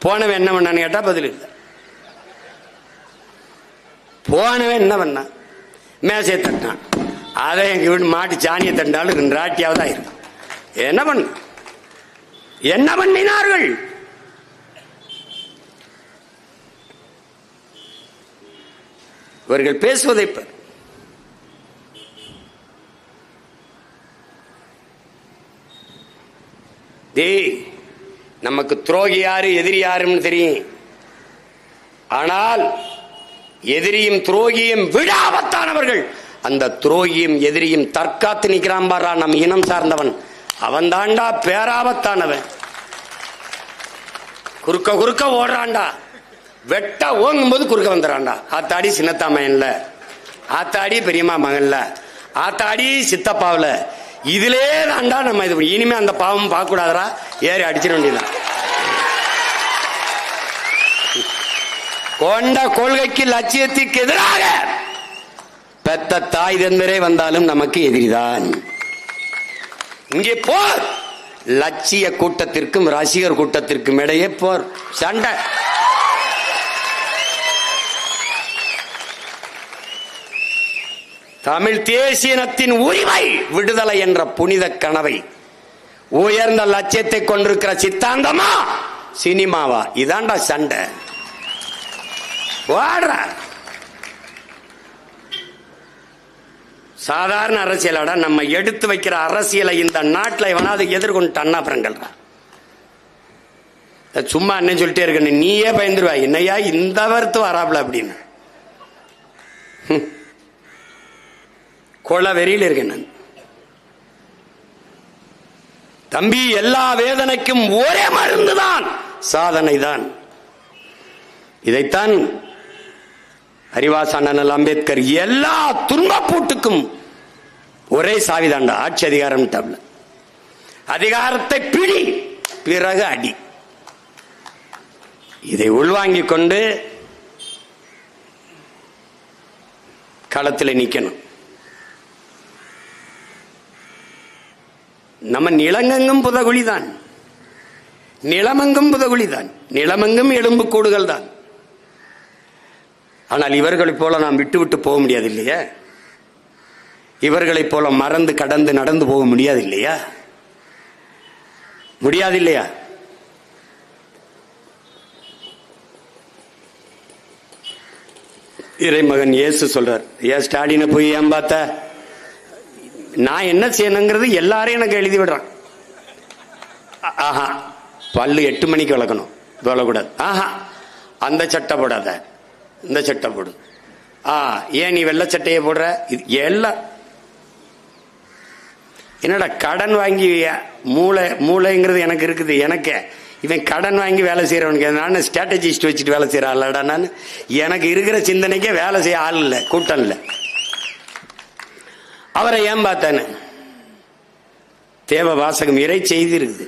போனவன் என்ன பண்ணான்னு கேட்டா பதில் இல்லை. போனவன் என்ன பண்ணான்? மேசையை தட்டினான். அதை எங்க வீட்டு மாட்டு சாணியை தண்டாலும் 2 ராட்டியாவதா இருக்கும். என்ன பண்ண, என்ன பண்ணினார்கள்? இவர்கள் பேசுவதை நமக்கு துரோகி யாரு எதிரி யாருன்னு தெரியும். ஆனால் எதிரியும் துரோகியும் விட ஆபத்தானவர்கள். அந்த துரோகியும் எதிரியும் தற்காத்து நிற்கிறான் பாரா, நம் இனம் சார்ந்தவன், அவன் தாண்டா பேராபத்தானவன். குறுக்க குறுக்க ஓடுறான்டா, வெட்ட ஓங்கும் போது குறுக்க வந்துறான்டா. ஆத்தாடி சின்னத்தாமையன்ல, ஆத்தாடி பெரியம்மா மகன்ல, ஆத்தாடி சித்தப்பாவில, இதுலே தாண்டா நம்ம இது. இனிமே அந்த பாவம் பார்க்க கூடாதரா, ஏறி அடிச்சிட வேண்டியதான். கொண்ட கொள்கைக்கு லட்சியத்திற்கு எதிராக பெத்த தாய் தந்தரே வந்தாலும் நமக்கு எதிரிதான். இங்கே போர், லட்சிய கூட்டத்திற்கும் ரசிகர் கூட்டத்திற்கும் இடையே போர், சண்டை. தமிழ் தேசியனத்தின் உரிமை விடுதலை என்ற புனித கனவை உயர்ந்த லட்சியத்தை கொண்டிருக்கிற சித்தாந்தமா சினிமாவா? இதாண்டா சண்டை. சாதாரண அரசியலாடா நம்ம எடுத்து வைக்கிற அரசியலை இந்த நாட்டில் எவனாவது எதிர்கொண்டு அப்புறங்கள் சும்மா என்ன சொல்லிட்டே இருக்க, நீயே பயந்துருவா என்னையா இந்த வருத்து வராப்ல அப்படின்னு கொள்ள வெறியில் இருக்கேன் நான். தம்பி, எல்லா வேதனைக்கும் ஒரே மருந்துதான் சாதனை தான். இதைத்தான் அறிவாச அண்ணல் அம்பேத்கர் எல்லா துன்பப்பூட்டுக்கும் ஒரே சாவிதாண்டா ஆட்சி அதிகாரம். அதிகாரத்தை பிடி, பிறகு அடி. இதை உள்வாங்கிக் கொண்டு களத்தில் நிக்கணும். நம்ம நிலங்கெங்கும் புதகுழிதான், நிலமெங்கும் புதகுழிதான், நிலமெங்கும் எலும்பு கூடுகள் தான். ஆனால் இவர்களைப் போல நாம் விட்டு விட்டு போக முடியாது இல்லையா? இவர்களைப் போல மறந்து கடந்து நடந்து போக முடியாது இல்லையா? முடியாது இல்லையா? இறைமகன் இயேசு சொல்றார், ஏன் ஸ்டாலினை போய் ஏன் பார்த்த? நான் என்ன செய்யணுங்கிறது எல்லாரையும் எனக்கு எழுதி விடுறான். ஆஹா, பல்லு 8 மணிக்கு வளர்க்கணும், சொல்லக்கூடாது. ஆஹா, அந்த சட்டை போடாத, இந்த சட்டை போடு. ஏன் நீ வெள்ளை சட்டையை போடுற? இது எல்லாம் என்னடா கடன் வாங்கி மூளைங்கிறது எனக்கு இருக்குது. எனக்கு இவன் கடன் வாங்கி வேலை செய்யறவனுக்கு நான் ஸ்ட்ராட்டஜிஸ்ட் வச்சுட்டு வேலை செய்யறான்லடா. நான் எனக்கு இருக்கிற சிந்தனைக்கே வேலை செய்ய ஆள் இல்லை, கூட்டம் இல்லை. அவரை ஏன் பார்த்தானு தேவ வாசகம் இறை செய்தி இருக்குது.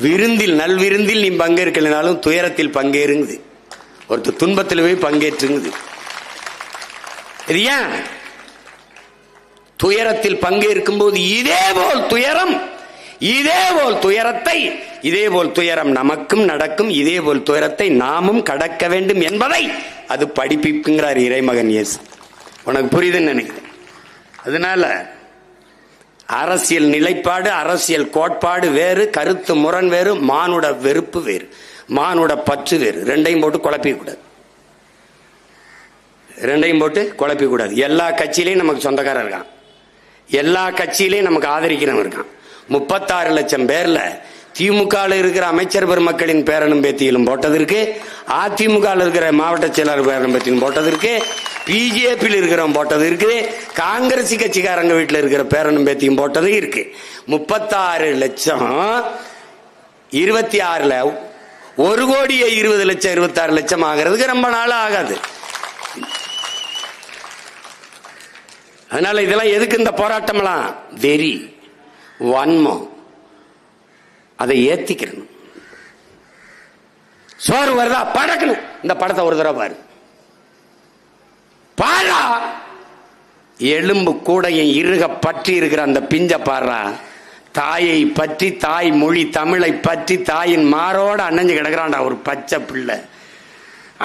விருந்தில் நல்விருந்தில் நீ பங்கேற்கலைனாலும் துயரத்தில் பங்கேறுங்குது. ஒருத்தர் துன்பத்தில் போய் பங்கேற்றுங்குது. இது ஏன்? துயரத்தில் பங்கேற்கும் போது இதேபோல் துயரம், இதேபோல் துயரத்தை, இதேபோல் துயரம் நமக்கும் நடக்கும், இதேபோல் துயரத்தை நாமும் கடக்க வேண்டும் என்பதை அது படிப்பிக்குங்கிறார் இறைமகன் இயேசு. உனக்கு புரியுதுன்னு நினைக்கிறேன். அதனால அரசியல் நிலைப்பாடு, அரசியல் கோட்பாடு வேறு, கருத்து முரண் வேறு, மானுட வெறுப்பு வேறு, மானுட பற்று வேறு. ரெண்டையும் போட்டு குழப்பிக்க கூடாது, ரெண்டையும் போட்டு குழப்பிக்க கூடாது. எல்லா கட்சியிலையும் நமக்கு சொந்தக்காரர் இருக்கான், எல்லா கட்சியிலையும் நமக்கு ஆதரிக்கிறவன் இருக்கான். 36 லட்சம் பேர்ல திமுக இருக்கிற அமைச்சர் பெருமக்களின் பேரனும் பேத்தியிலும் போட்டதற்கு, அதிமுக இருக்கிற மாவட்ட செயலாளர் பேரனும் பேத்தியும் போட்டதற்கு, பிஜேபியில் இருக்கிறவன் போட்டது இருக்கு, காங்கிரஸ் கட்சிக்காரங்க வீட்டில் இருக்கிற பேரனும் பேத்தியும் போட்டது இருக்கு. 36 லட்சம் 26ல 1,20,00,000 26 லட்சம் ஆகிறதுக்கு ரொம்ப நாள் ஆகாது. அதனால இதெல்லாம் எதுக்கு இந்த போராட்டம் எல்லாம்? வெறி, வன்மம், அதை ஏத்திக்கணும். சோறு வருதா படக்கணும். இந்த படத்தை ஒரு தடவை பாரு, பாரா எலும்பு கூடையை இறுக பற்றி இருக்கிற அந்த பிஞ்ச பாரா. தாயை பற்றி, தாய் மொழி தமிழை பற்றி தாயின் மாரோட அணைஞ்சு கிடக்கிறான்டா ஒரு பச்சை பிள்ளை.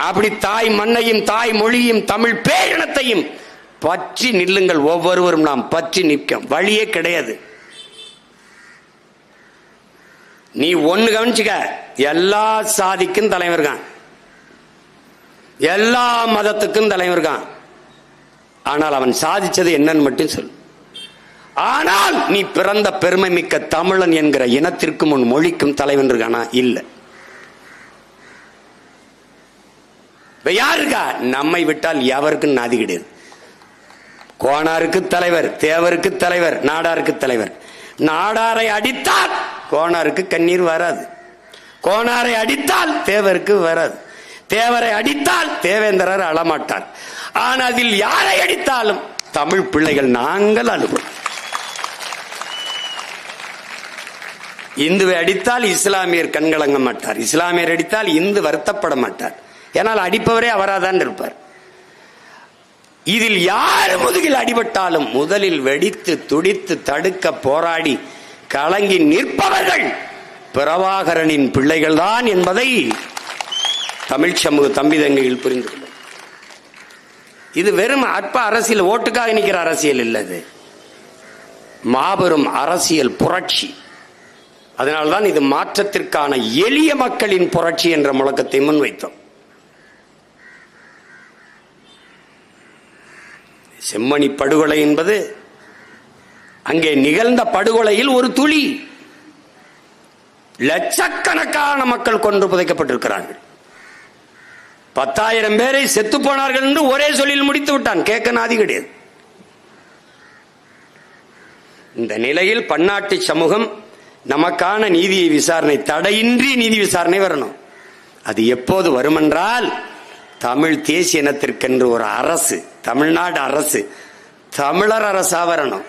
அப்படி தாய் மண்ணையும் தாய் மொழியும் தமிழ் பேரினத்தையும் பற்றி நில்லுங்கள். ஒவ்வொருவரும் நாம் பற்றி நிற்க வழியே கிடையாது. நீ ஒண்ணு கவனிச்சுக்க, எல்லா சாதிக்கும் தலைவர் இருக்கான், எல்லா மதத்துக்கும் தலைவர் இருக்கான். ஆனால் அவன் சாதிச்சது என்னன்னு மட்டும் சொல். ஆனால் நீ பிறந்த பெருமை மிக்க தமிழன் என்கிற இனத்திற்கும் உன் மொழிக்கும் தலைவன் இருக்கானா? இல்ல. யாருக்கா? நம்மை விட்டால் எவருக்கும் நாதி கிடையாது. கோனாருக்கு தலைவர், தேவருக்கு தலைவர், நாடாருக்கு தலைவர். நாடாரை அடித்தால் கோனாருக்கு கண்ணீர் வராது, கோனாரை அடித்தால் தேவருக்கு வராது, தேவரை அடித்தால் தேவேந்திரர் அழமாட்டார். ஆனால் அதில் யாரை அடித்தாலும் தமிழ் பிள்ளைகள் நாங்கள் அழுவோம். இந்துவை அடித்தால் இஸ்லாமியர் கண்கலங்க மாட்டார், இஸ்லாமியர் அடித்தால் இந்து வருத்தப்பட மாட்டார். ஏனால் அடிப்பவரே அவராதான் இருப்பார். இதில் யார் முதுகில் அடிபட்டாலும் முதலில் வெடித்து துடித்து தடுக்க போராடி கலங்கி நிற்பவர்கள் பிரபாகரனின் பிள்ளைகள் தான் என்பதை தமிழ் சமூக தம்பி தங்கைகள் புரிந்து கொள்ளும். இது வெறும் அற்ப அரசியல், ஓட்டுக்காக நிற்கிற அரசியல் இல்லது, மாபெரும் அரசியல் புரட்சி. அதனால்தான் இது மாற்றத்திற்கான எளிய மக்களின் புரட்சி என்ற முழக்கத்தை முன்வைத்தோம். செம்மணி படுகொலை என்பது அங்கே நிகழ்ந்த படுகொலையில் ஒரு துளி. லட்சக்கணக்கான மக்கள் கொன்று புதைக்கப்பட்டிருக்கிறார்கள். 10,000 பேரை செத்து போனார்கள் என்று ஒரே சொல்லில் முடித்து விட்டான். கேட்க நாதி கிடையாது. இந்த நிலையில் பன்னாட்டு சமூகம் நமக்கான நீதியை விசாரணை, தடையின்றி நீதி விசாரணை வரணும். அது எப்போது வருமென்றால், தமிழ் தேசிய இனத்திற்கென்று ஒரு அரசு, தமிழ்நாடு அரசு, தமிழர் அரசா வரணும்.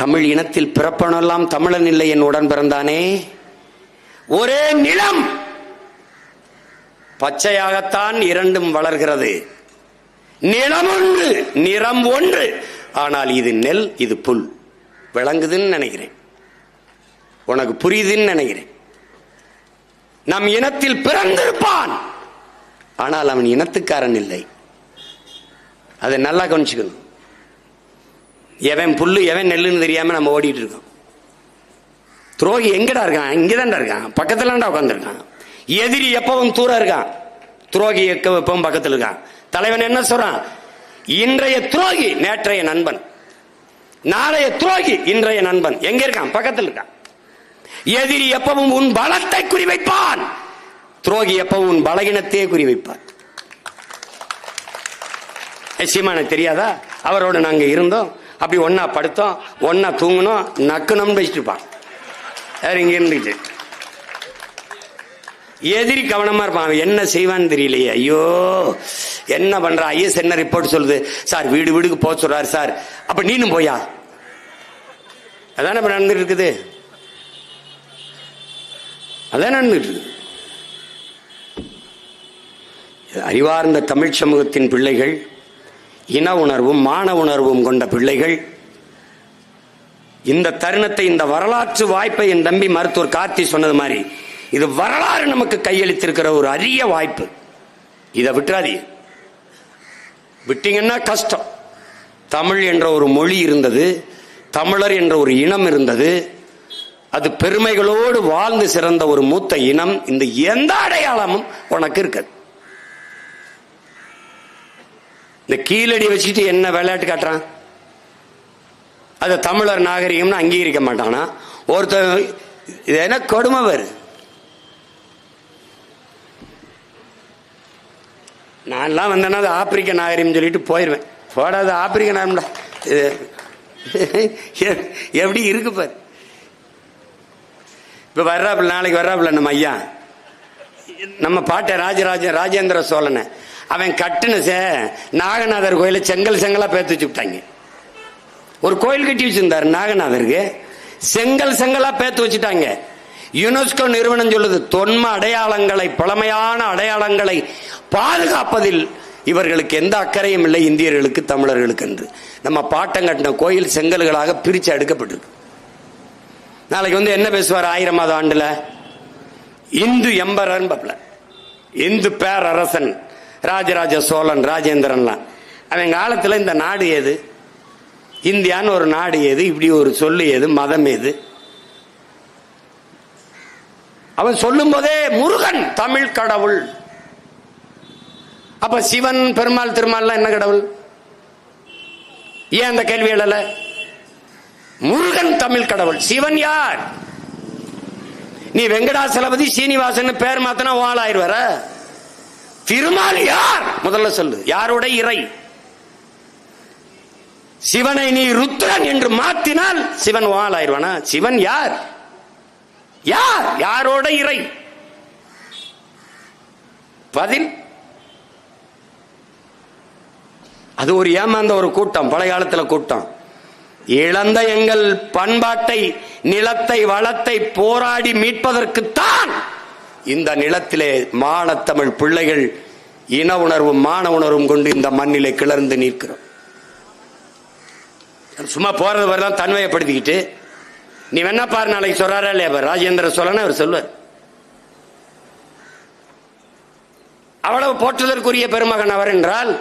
தமிழ் இனத்தில் பிறப்பனெல்லாம் தமிழன் இல்லை என் உடன் பிறந்தானே. ஒரே நிலம், பச்சையாகத்தான் இரண்டும் வளர்கிறது. நிலம் ஒன்று, நிறம் ஒன்று, ஆனால் இது நெல், இது புல். விளங்குதுன்னு நினைக்கிறேன், உனக்கு புரியுதுன்னு நினைக்கிறேன். நம் இனத்தில் பிறந்திருப்பான், ஆனால் அவன் இனத்துக்காரன் இல்லை. அதை நல்லா கவனிச்சுக்கணும். எவன் புல்லு எவன் நெல்லுன்னு தெரியாம நம்ம ஓடிட்டு இருக்கோம். துரோகி எங்கடா இருக்கான்? இங்கதான்டா இருக்கான், பக்கத்துலடா உட்காந்துருக்கான். எதிரி எப்பவும் தூரம் இருக்கான், துரோகி எப்பவும் பக்கத்தில் இருக்கான். தலைவன் என்ன சொல்றான்? இன்றைய துரோகி நேற்றைய நண்பன், நாளைய துரோகி இன்றைய நண்பன். எங்க இருக்கான்? பக்கத்தில் இருக்கான். எதிரி எப்பவும் உன் பலத்தை குறிவைப்பான், துரோகி எப்பவும் உன் பலகீனத்தையே குறிவைப்பான். சீமான தெரியாதா? அவரோட நாங்க இருந்தோம், அப்படி ஒன்னா படுத்தோம், ஒன்னா தூங்கணும், நக்கணும்னு வச்சுட்டு இருப்பான். இங்க இருந்துட்டு எதிரி கவனமா இருப்பான். அவன் என்ன செய்வான்னு தெரியலையே. ஐயோ என்ன பண்ற? ஐஎஸ் என்ன ரிப்போர்ட் சொல்லுது சார்? வீடு வீடுக்கு போக சொல்றாரு சார். அப்ப நீனும் போயா? அதான நடந்துட்டு இருக்குது, அதான் நடந்துட்டு இருக்கு. அறிவார்ந்த தமிழ் சமூகத்தின் பிள்ளைகள், இன உணர்வும் மான உணர்வும் கொண்ட பிள்ளைகள், இந்த தருணத்தை, இந்த வரலாற்று வாய்ப்பை என் தம்பி மருத்துவர் கார்த்தி சொன்னது மாதிரி, இது வரலாறு நமக்கு கையளித்திருக்கிற ஒரு அரிய வாய்ப்பு. இதை விட்டுறாதீங்க. விட்டீங்கன்னா கஷ்டம். தமிழ் என்ற ஒரு மொழி இருந்தது, தமிழர் என்ற ஒரு இனம் இருந்தது. அது பெருமைகளோடு வாழ்ந்து சிறந்த ஒரு மூத்த இனம். இந்த எந்த அடையாளமும் உனக்கு இருக்காது. இந்த கீழடி வச்சுட்டு என்ன விளையாட்டு காட்டுறான்? அது தமிழர் நாகரிகம்னு அங்கீகரிக்க மாட்டானா? ஒருத்தர் இது என்ன கொடுமை வேறு. நான்லாம் வந்தேன்னா அது ஆப்பிரிக்க நாகரிகம் சொல்லிட்டு போயிடுவேன். போடாது ஆப்பிரிக்க நாகரிகம்டா, எப்படி இருக்கு பாரு. இப்ப வர்றாப்புல, நாளைக்கு வர்றாப்புல நம்ம ஐயா, நம்ம பாட்ட ராஜேந்திர சோழனை, அவன் கட்டுன நாகநாதர் கோயில செங்கல் செங்கலா பேத்து வச்சு விட்டாங்க. ஒரு கோயில் கட்டி வச்சிருந்தாரு நாகநாதருக்கு, செங்கல் செங்கலா பேத்து வச்சுட்டாங்க. யுனெஸ்கோ நிறுவனம் சொல்லுது, தொன்ம அடையாளங்களை, பழமையான அடையாளங்களை பாதுகாப்பதில் இவர்களுக்கு எந்த அக்கறையும் இல்லை, இந்தியர்களுக்கு தமிழர்களுக்கு என்று. நம்ம பாட்டம் கட்டின கோயில் செங்கல்களாக பிரிச்சு எடுக்கப்பட்டிருக்கு. நாளைக்கு வந்து என்ன பேசுவார்? 1000வது ஆண்டுல இந்து எம்பரர், இந்து பேரரசன் ராஜராஜ சோழன், ராஜேந்திரன்லாம். அவன் காலத்துல இந்த நாடு ஏது, இந்தியான்னு ஒரு நாடு ஏது, இப்படி ஒரு சொல்லு ஏது, மதம் ஏது? அவன் சொல்லும் போதே முருகன் தமிழ் கடவுள். அப்ப சிவன், பெருமாள், திருமால் என்ன கடவுள்? ஏன் அந்த கேள்வி எழல? முருகன் தமிழ் கடவுள். சிவன் யார்? நீ வெங்கடாசலபதி சீனிவாசன் பேர் மாத்தினா வாழாயிருவர. திருமால் யார்? முதல்ல சொல்லு, யாரோட இறை? சிவனை நீ ருத்ரன் என்று மாத்தினால் சிவன் வாழாயிருவானா? சிவன் யார்? யார்? யாரோட இறை? பதில். அது ஒரு ஏமாந்த ஒரு கூட்டம், பழைய காலத்துல கூட்டம். இழந்த எங்கள் பண்பாட்டை, நிலத்தை, வளத்தை போராடி மீட்பதற்குத்தான் இந்த நிலத்திலே மானத்தமிழ் பிள்ளைகள் இன உணர்வும் மான உணர்வும் கொண்டு இந்த மண்ணிலே கிளர்ந்து நிற்கிறோம். சும்மா போறது வரலாம் தன்மையப்படுத்திக்கிட்டு. நீ வேணா பாரு, நாளைக்கு சொல்றாரா இல்லையா ராஜேந்திர சோழன், அவர் சொல்வார். அவ்வளவு போற்றுதற்குரிய பெருமகன் அவர் என்றால்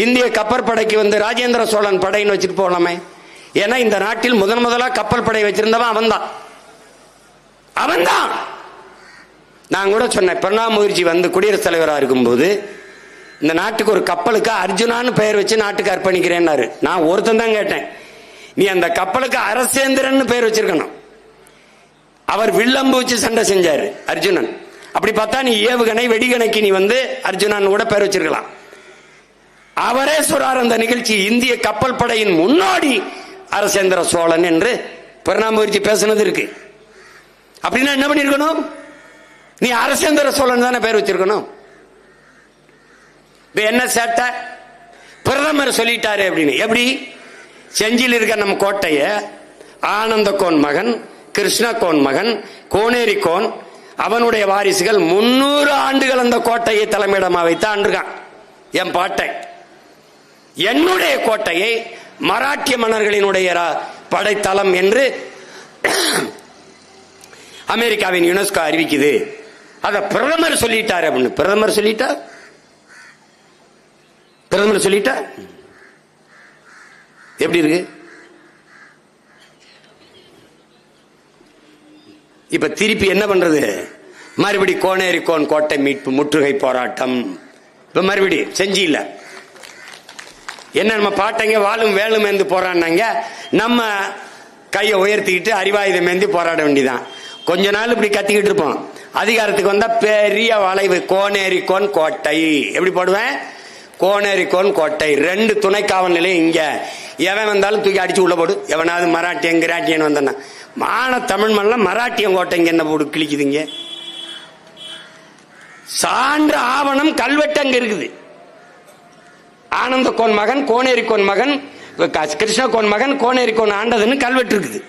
இந்திய கப்பற்படைக்கு ராஜேந்திர சோழன் படைன்னு வச்சுட்டு போகலாமே. ஏன்னா இந்த நாட்டில் முதலா கப்பல் படை வச்சிருந்தவன் அவன்தான். நான் கூட சொன்னேன், பிரணாப் முகர்ஜி குடியரசுத் தலைவராக இருக்கும்போது இந்த நாட்டுக்கு ஒரு கப்பலுக்கு அர்ஜுனான்னு பெயர் வச்சு நாட்டுக்கு அர்ப்பணிக்கிறேன்னாரு. நான் ஒருத்தன் தான் கேட்டேன், நீ அந்த கப்பலுக்கு அரசேந்திரன் பெயர் வச்சிருக்கணும். அவர் வில்லம்பு வச்சு சண்டை செஞ்சாரு அர்ஜுனன். அப்படி பார்த்தா நீ ஏவுகணை வெடிகணைக்கு நீ அர்ஜுனன் கூட பெயர் வச்சிருக்கலாம். அவரே சொல்றார் அந்த நிகழ்ச்சி, இந்திய கப்பல் படையின் முன்னோடி அரசேந்திர சோழன் என்று பிரணாப் முகர்ஜி பேசினது இருக்கு. அப்படின்னா என்ன பண்ணிருக்கணும்? நீ அரசேந்திர சோழன் தானே பேர் வச்சிருக்கணும். என்ன சேட்டை பிரதமர் சொல்லிட்டாரு அப்படின்னு. எப்படி? செஞ்சியில் இருக்க நம்ம கோட்டைய ஆனந்த கோன் மகன், கிருஷ்ண கோன் மகன், கோனேரி கோன் அவனுடைய வாரிசுகள் 300 ஆண்டுகள் அந்த கோட்டையை தலைமையிடமா வைத்து ஆண்டிருக்கான். என் பாட்டை, என்னுடைய கோட்டையை மராட்டிய மன்னர்களினுடைய படைத்தளம் என்று அமெரிக்காவின் யுனெஸ்கோ அறிவிக்குது. அத பிரதமர் சொல்லிட்டார் அப்படின்னு. பிரதமர் சொல்லிட்டா எப்படி இருக்கு? இப்ப திருப்பி என்ன பண்றது? மறுபடி கோனேரி கோன் கோட்டை மீட்பு முற்றுகை போராட்டம். இப்ப மறுபடி செஞ்சில என்ன, நம்ம பாட்டங்க வாழும் வேலும் ஏந்து போராடினாங்க, நம்ம கையை உயர்த்திக்கிட்டு அறிவாயுதம் ஏந்தி போராட வேண்டியதான். கொஞ்ச நாள் இப்படி கத்திக்கிட்டு இருப்போம். அதிகாரத்துக்கு வந்தா பெரிய வளைவு, கோனேரி கோன் கோட்டை. எப்படி போடுவேன்? கோனேரி கோன் கோட்டை. 2 துணை காவல் நிலையம் இங்க. எவன் வந்தாலும் தூக்கி அடிச்சு உள்ள போடு. எவனாவது மராட்டியன் கிராட்டியன் வந்தானா, மான தமிழ் மண்ண மராட்டியன் கோட்டைங்க என்ன போடு கிழிக்குதுங்க. சான்று ஆவணம் கல்வெட்டு அங்க இருக்குது. ஆனந்த கோன் மகன், கோனேரி கோன் மகன், கிருஷ்ண கோன் மகன் கோனேரி கோன் ஆண்டதுன்னு கல்வெட்டு இருக்குது.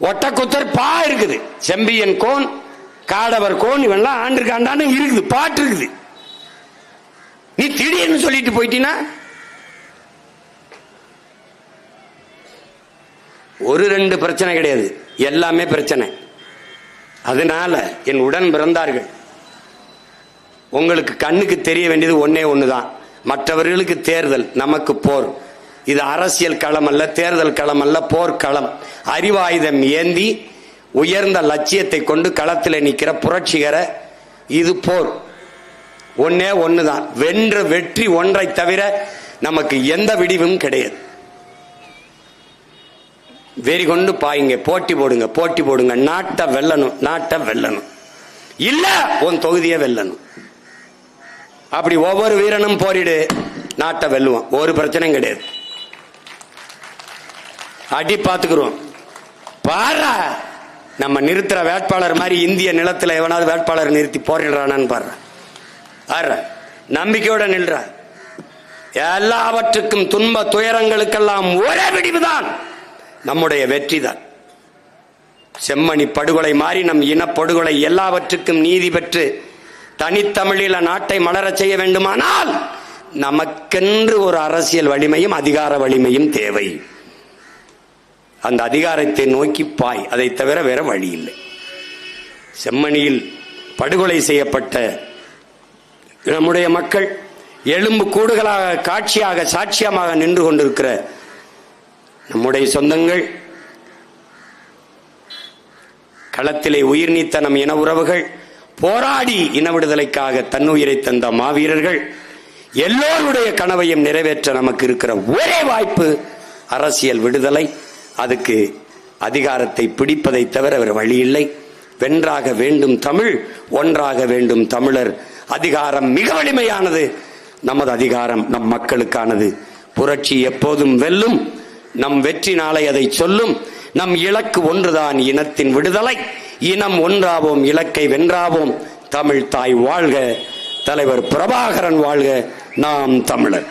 ஒட்டக்குத்தர் பா இருக்குது. செம்பியன் கோன், காடவர் கோன் இவெல்லாம் ஆண்டிருக்காண்டான்னு இருக்குது, பாட்டு இருக்குது. நீ திடீர்னு சொல்லிட்டு போயிட்டீனா ஒரு 2 பிரச்சனை கிடையாது, எல்லாமே பிரச்சனை. அதனால என் உடன் பிறந்தார்கள், உங்களுக்கு கண்ணுக்கு தெரிய வேண்டியது ஒன்னே ஒண்ணுதான். மற்றவர்களுக்கு தேர்தல், நமக்கு போர். இது அரசியல் களம் அல்ல, தேர்தல் களம் அல்ல, போர்க்களம். அறிவாயுதம் ஏந்தி உயர்ந்த லட்சியத்தை கொண்டு களத்தில் நிற்கிற புரட்சிகர இது போர். ஒன்னே ஒண்ணுதான், வென்ற வெற்றி ஒன்றை தவிர நமக்கு எந்த விடிவும் கிடையாது. வெறி கொண்டு பாயுங்க, போட்டி போடுங்க, நாட்டை வெல்லணும், இல்ல உன் தொகுதியை வெல்லணும். அப்படி ஒவ்வொரு வீரனும் போரிடு, நாட்டை வெல்லுவோம், ஒரு பிரச்சனையும் கிடையாது. அடி பார்த்துக்கிறோம். பாரா, நம்ம நிறுத்துற வேட்பாளர் மாதிரி இந்திய நிலத்தில் எவனாவது வேட்பாளர் நிறுத்தி போரிடுறானான்னு பாரு. நம்பிக்கையோட நில்ற. எல்லாவற்றுக்கும் துன்ப துயரங்களுக்கெல்லாம் ஒரே விடிவுதான் நம்முடைய வெற்றி தான். செம்மணி படுகொலை மாறி நம் இனப்படுகொலை எல்லாவற்றுக்கும் நீதி பெற்று தனித்தமிழில நாட்டை மலரச் செய்ய வேண்டுமானால் நமக்கென்று ஒரு அரசியல் வலிமையும் அதிகார வலிமையும் தேவை. அந்த அதிகாரத்தை நோக்கி பாய், அதை தவிர வேற வழி இல்லை. செம்மணியில் படுகொலை செய்யப்பட்ட நம்முடைய மக்கள் எலும்பு கூடுகளாக காட்சியாக சாட்சியமாக நின்று கொண்டிருக்கிற நம்முடைய சொந்தங்கள், களத்திலே உயிர் நீத்த நம் இன உறவுகள், போராடி இன விடுதலைக்காக தன்னுயிரை தந்த மாவீரர்கள் எல்லோருடைய கனவையும் நிறைவேற்ற நமக்கு இருக்கிற ஒரே வாய்ப்பு அரசியல் விடுதலை. அதுக்கு அதிகாரத்தை பிடிப்பதை தவிர வேறு வழி இல்லை. வென்றாக வேண்டும் தமிழ், ஒன்றாக வேண்டும் தமிழர். அதிகாரம் மிக வலிமையானது. நமது அதிகாரம் நம் மக்களுக்கானது. புரட்சி எப்போதும் வெல்லும். நம் வெற்றி நாளை அதை சொல்லும். நம் இலக்கு ஒன்றுதான், இனத்தின் விடுதலை. இனம் ஒன்றாவோம், இலக்கை வென்றாவோம். தமிழ் தாய் வாழ்க, தலைவர் பிரபாகரன் வாழ்க, நாம் தமிழர்.